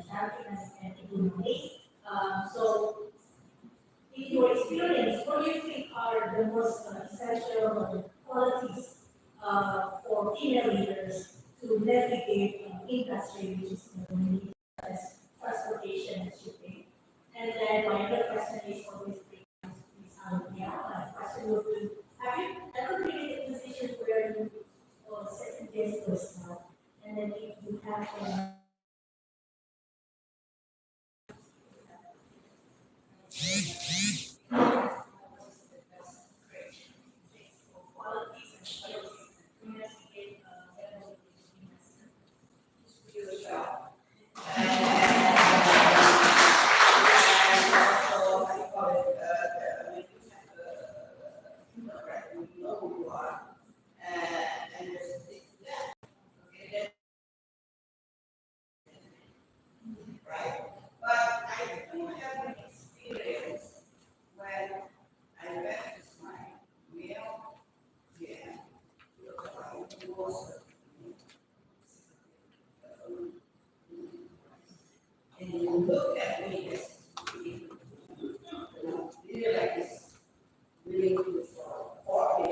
happiness and economy. So, in your experience, what do you think are the most essential qualities for female leaders to navigate industry, which is mainly as transportation and shipping? And then my other question is always my question would be, have you ever been in a position where you second guess yourself, and then if you have So I call it, you know who you are, and there's this, okay, right? But I do have an experience when I went to my male, yeah, he was, and you look at me as, really like this, really good for me.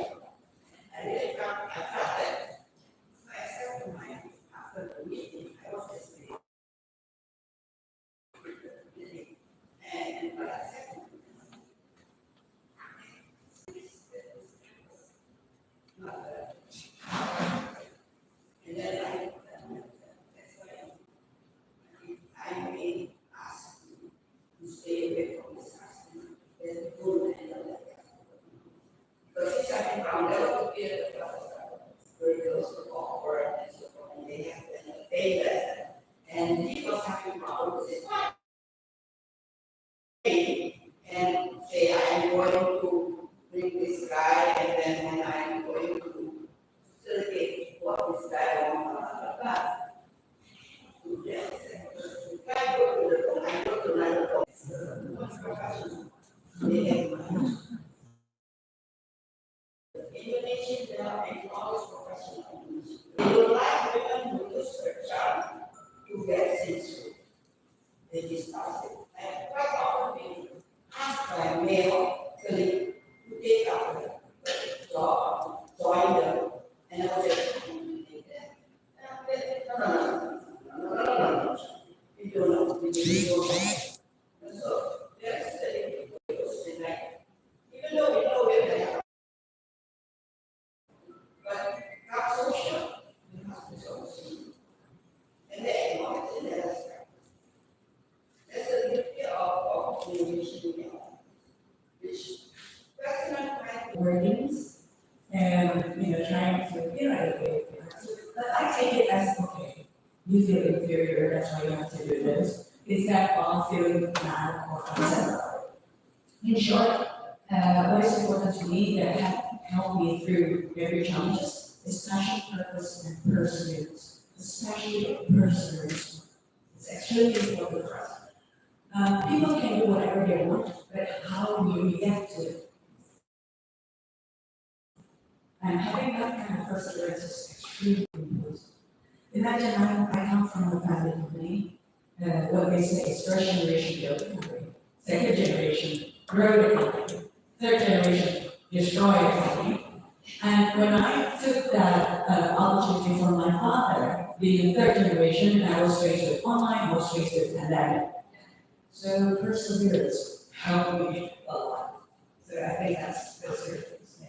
I felt that. So I said to my, after the meeting, I was just meeting, and what I said to him, and then I may ask you to stay away from this husband, then good and all that. Because he's having from level to be at the very close to awkward and so forth, and they have to pay that. And he was having problems with his wife. And say, I'm going to bring this guy, and then when I'm going to facilitate what this guy wants, blah, blah, blah. Yes, I go to the phone, I go to another phone. What's professional? They have money. Indonesian, they are always professional. They don't like women who use their charm to get sensual. They discuss it. And quite often been asked by a male colleague to take up the job, join them, and I was like, no. You don't know, you don't know. And so there's the question like, even though we know where they are, but not social, we have to social. And they acknowledge in that aspect. That's the beauty of innovation, which President Frank wordings and trying to eradicate it. But I take it as okay. You feel inferior, that's why you have to do this. Is that all feeling bad or upset about it? In short, what is important to me that have helped me through every challenges is passion, purpose, and perseverance. Especially perseverance. It's extremely important for us. People can do whatever they want, but how you react to it. And having that kind of perseverance is extremely important. Imagine I come from a family company, what they say is first generation build a company, second generation grow the company, third generation destroy the company. And when I took that opportunity from my father, being third generation, I was faced with online, I was faced with pandemic. So perseverance helped me a lot. So I think that's perseverance.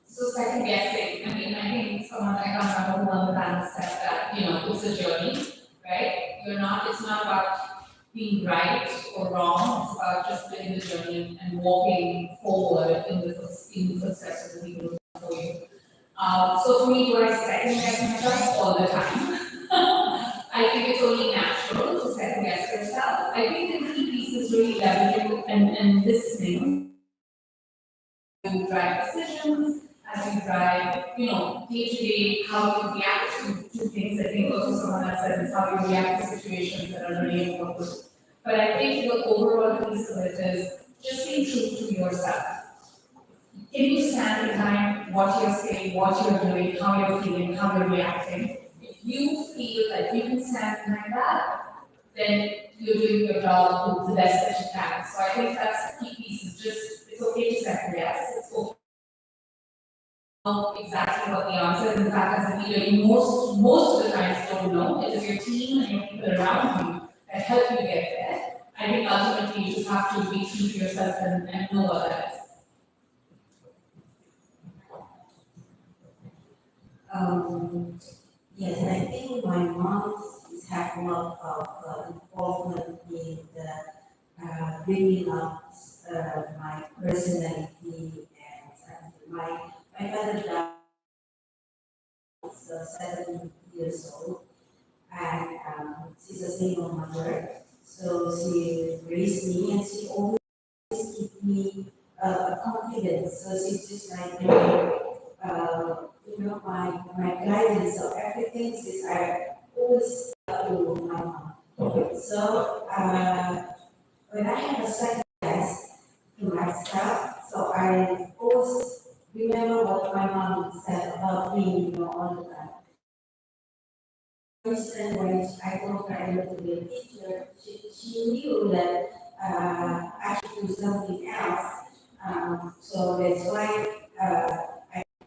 So second guessing, I think someone, I can't remember who on the panel said that, it's a journey, right? It's not about being right or wrong, it's about just living the journey and walking forward in the footsteps of the people before you. So for me, do I second guess myself all the time? I think it's only natural to second guess yourself. I think the key piece is really leveraging and listening. You drive decisions, as you drive, day to day, how you react to things. I think also someone else said is how you react to situations that are really important. But I think the overall piece of it is just being true to yourself. Can you stand behind what you're saying, what you're doing, how you're feeling, how you're reacting? If you feel that you can stand behind that, then you're doing your job to the best that you can. So I think that's the key piece, is just, it's okay to second guess, it's okay to know exactly what the answer is. In fact, as a leader, you most of the times don't know. It is your team and your people around you that help you get there. I think ultimately you just have to be true to yourself and know what that is. Yes, and I think my mom is having a lot of involvement in the bringing up my personality, and my father died was 7 years old, and she's a single mother, so she raised me and she always give me confidence. So she's just like my guidance of everything is I always to my mom. So when I have a second guess to myself, so I always remember what my mom said about me, all the time. For instance, when I told her I wanted to be a teacher, she knew that I should do something else. So that's why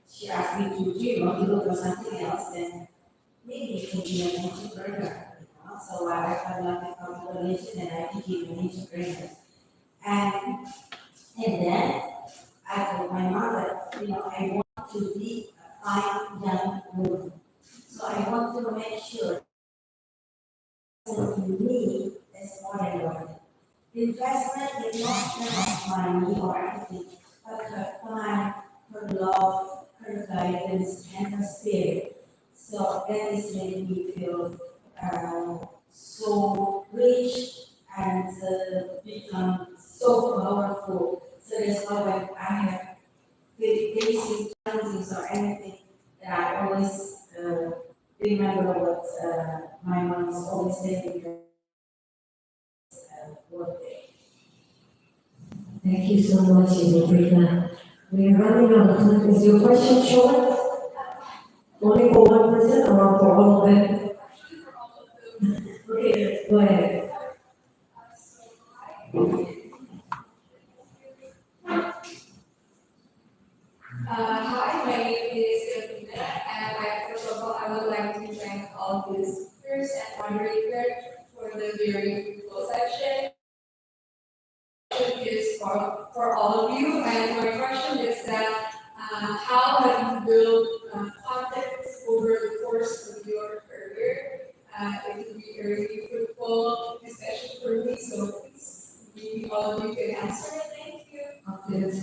she asked me to, to look for something else, then maybe it could be an entrepreneur. So I found out the calculation and I became an entrepreneur. And then I told my mother, I want to be a fine young woman. So I want to make sure that in me is more than worth it. The investment is not just money or anything, but her time, her love, her guidance, and her spirit. So that is making me feel so rich and become so powerful. So that's why when I have facing challenges or anything, that I always remember what my mom is always saying. Thank you so much, Sabrina. We're running out of time. Is your question short? Only for one person or for all of them? Okay, go ahead. Hi, my name is Elvina, and first of all, I would like to thank all the speakers and moderator for the very fruitful session. Is for all of you, and my question is that how have you built confidence over the course of your career? It will be very fruitful discussion for me, so please, maybe all of you can answer. Thank you. Confidence.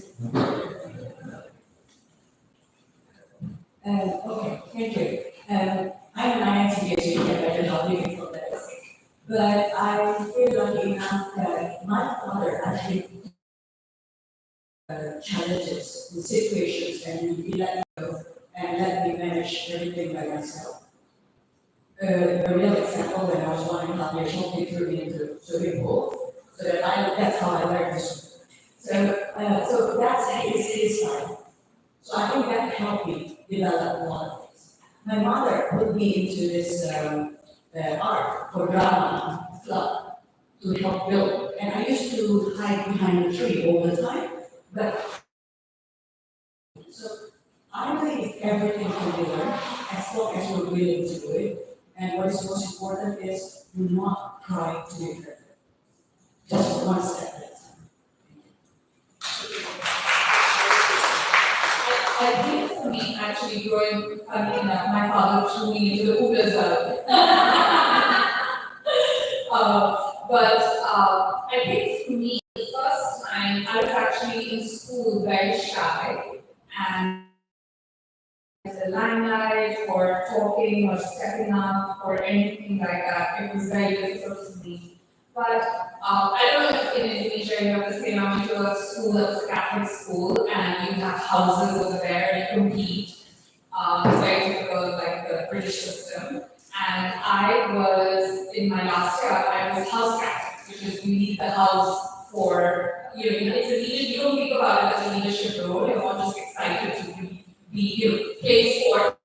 Okay, thank you. I'm an IIT graduate, and I can help you for this. But I feel lucky enough that my father actually challenges, the situations, and he let me go and let me manage everything by myself. A real example, when I was 1.5 years old, he threw me into swimming pool, so that's how I learned to swim. So that's his style. So I think that helped me develop a lot of things. My mother put me into this art for drama club to help build. And I used to hide behind a tree all the time. But so I believe everything can be learned as long as we're willing to do it. And what is most important is do not try to be perfect. Just one step at a time. I think for me, actually, growing, funny enough, my father threw me into the hoop as well. I think for me, the first time I was actually in school very shy, and the limelight or talking or stepping up or anything like that, it was very difficult for me. But I don't know if in Indonesia you have the same. I went to a school that was a Catholic school, and you have houses over there and you compete. It's very typical, like the British system. And I was, in my last year, I was house captain, which is you lead the house for, it's a leadership, you don't think about it as a leadership role, you're more just excited to play sport,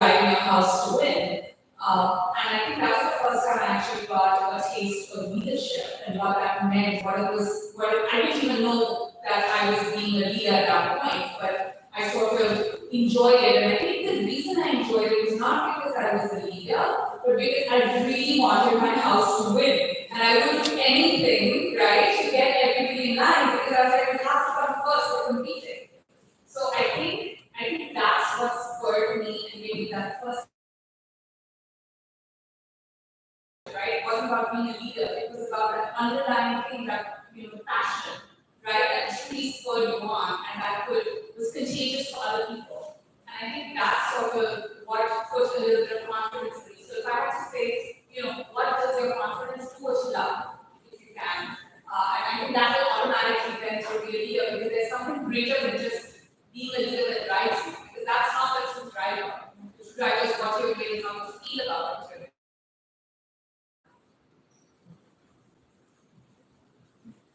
driving your house to win. And I think that's the first time I actually got a taste of leadership and what that meant, I didn't even know that I was being a leader at that point, but I sort of enjoyed it. And I think the reason I enjoyed it was not because I was the leader, but because I really wanted my house to win. And I would do anything, right, to get everybody in line because I was like, we have to come first, we're competing. So I think that's what spurred me and gave me that first, right? It wasn't about being a leader, it was about that underlying thing, that passion, right? That truly spurred you on and that was contagious for other people. And I think that's sort of what put a little bit of confidence in me. So if I had to say, what does your confidence do? What you love, if you can. And I think that will automatically then sort of be a leader because there's something greater than just being a leader that drives you. Because that's not the true driver. The true driver is what you're doing, how you feel about it.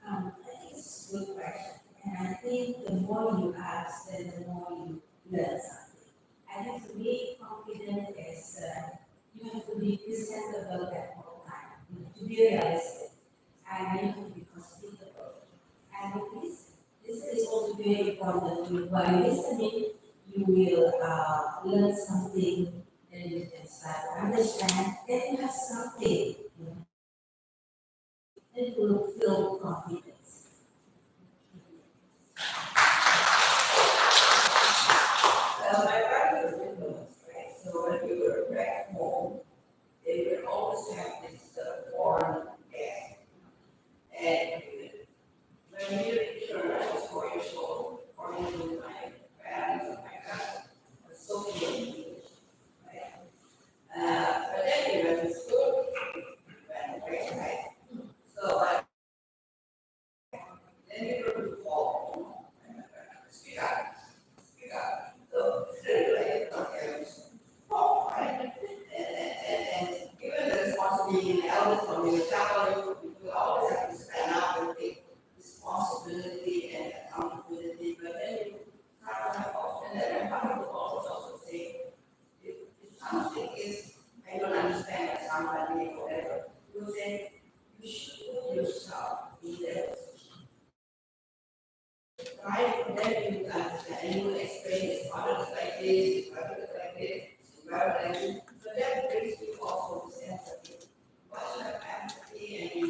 I think it's a good question. And I think the more you ask, then the more you learn something. I think to be confident is you have to be presentable at all time. You have to be realistic, and you have to be hospitable. And this is also very important. By listening, you will learn something, and you can start to understand. Then you have something, and you will feel confidence. My brother was Windows, right? So when we were back home, they would always have this foreign gas. And when we returned, I was 4 years old, according to my parents and my cousin, I was so fluent in English, right? But then we went to school, went away, right? So then we were to fall, speak up, speak up. So literally, okay, fall, right? And given the responsibility in the eldest from the family, we always have to stand up and take responsibility and accountability. But then you kind of often, and my father would always also say, if something is, I don't understand that somebody or whatever, you will say, you should put yourself in their position. Right? And then you understand, and you will explain his father is like this, his brother is like this, his brother like this. So that brings you also the sense of what you have empathy and you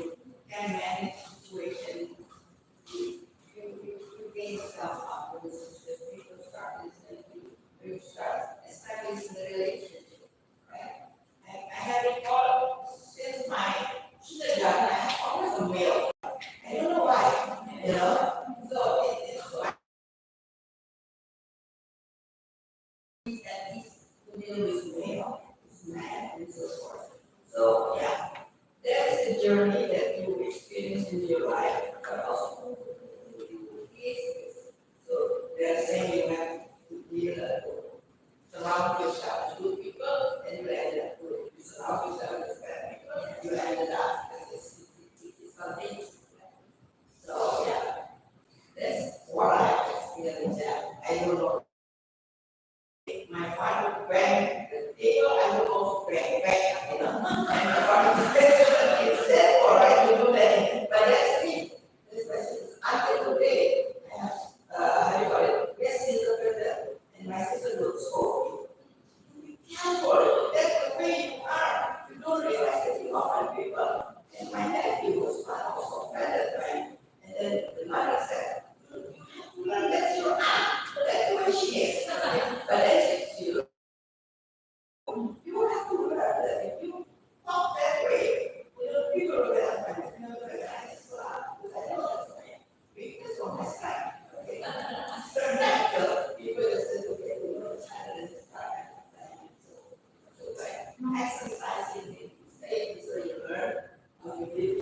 can manage situation. You gain self-confidence because people start listening to you. You start establishing the relationship, right? I have it all since my kindergarten. I have always a male. I don't know why, So it's so that is to deal with male.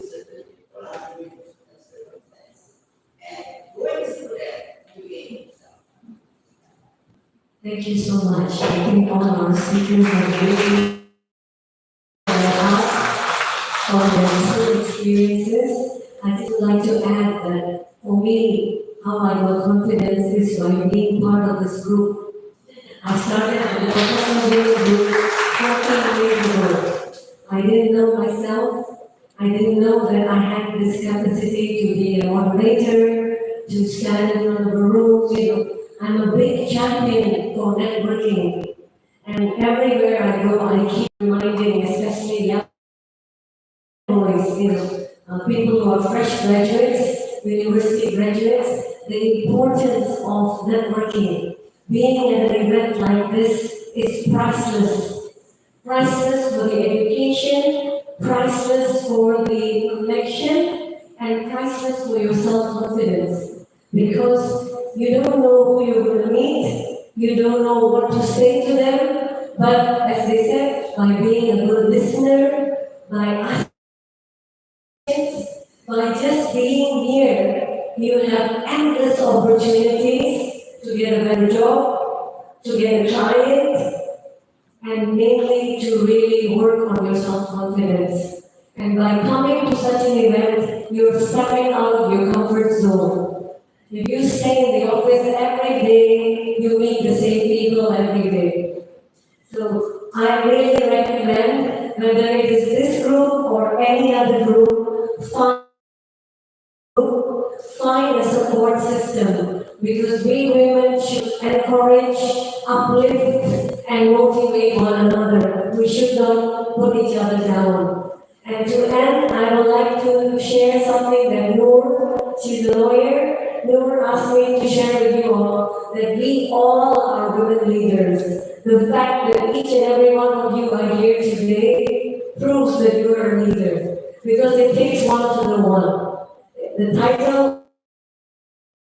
certain collaborative circumstances. And going through that, you gain yourself. Thank you so much. I think all our speakers have really for their personal experiences. I just would like to add that for me, how I got confidence is by being part of this group. I started the professional group 14 years ago. I didn't know myself. I didn't know that I had this capacity to be a moderator, to stand in front of a room. I'm a big champion for networking. And everywhere I go, I keep reminding, especially young boys, people who are fresh graduates, university graduates, the importance of networking. Being at an event like this is priceless. Priceless for the education, priceless for the connection, and priceless for your self-confidence. Because you don't know who you're going to meet, you don't know what to say to them, but as they said, by being a good listener, by asking, by just being here, you have endless opportunities to get a better job, to get a client, and mainly to really work on your self-confidence. And by coming to such an event, you're stepping out of your comfort zone. If you stay in the office every day, you meet the same people every day. So I really recommend, whether it is this group or any other group, find a support system, because we women should encourage, uplift, and motivate one another. We should not put each other down. And to end, I would like to share something that Noor, she's a lawyer, Noor asked me to share with you all that we all are women leaders. The fact that each and every one of you are here today proves that you are a leader, because it takes one to know one. The title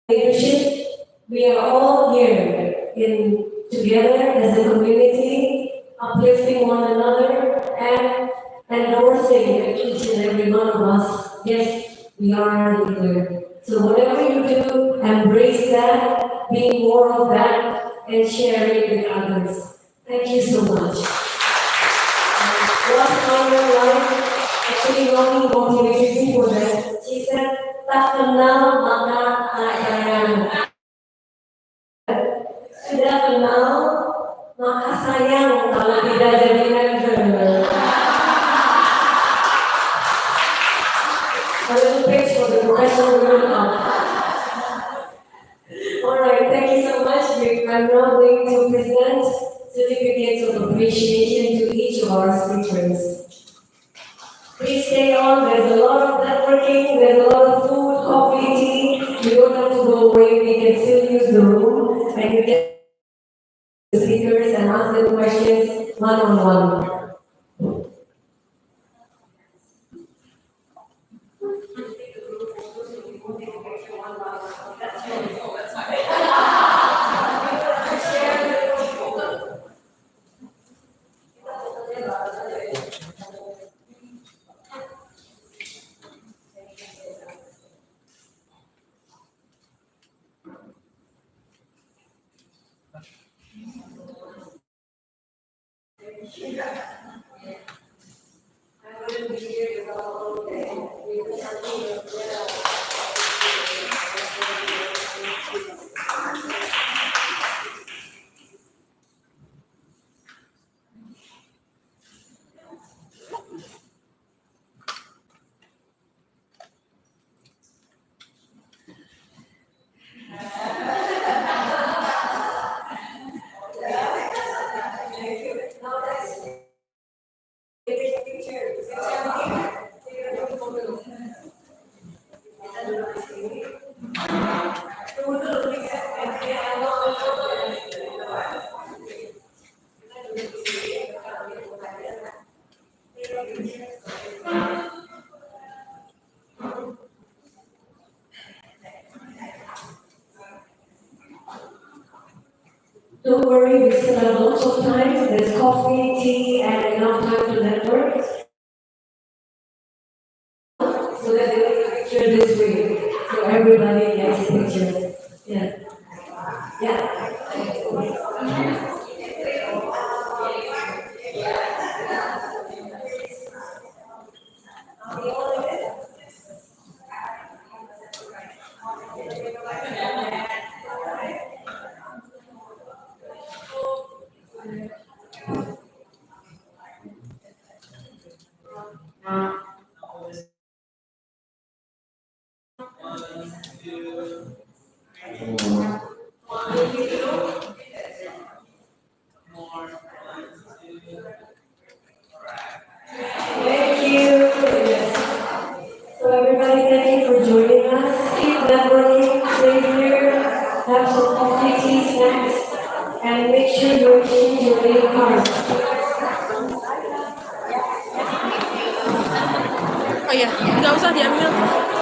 leadership, we are all here in together as a community, uplifting one another and endorsing each and every one of us. Yes, we are a leader. So whatever you do, embrace that, be more of that, and share it with others. Thank you so much. One final line, actually Ronnie motivated me for that. She said, tak kenal maka tak sayang. Sudah kenal maka sayang kalau tidak jadi member. A little pitch for the professional world. Alright, thank you so much. I'm now going to present certificates of appreciation to each of our speakers. Please stay on, there's a lot of networking, there's a lot of food, coffee, tea. You don't have to go away, we can still use the room, and you can the speakers and ask them questions one-on-one. Don't worry, we still have lots of time. There's coffee, tea, and enough time to network. so that they can picture this way. So everybody gets a picture. Yeah. Yeah. Thank you. Yes. So everybody, thank you for joining us. Keep networking, stay here, have some coffee, tea, snacks, and make sure you exchange your name cards. Oh iya, nggak usah diambil.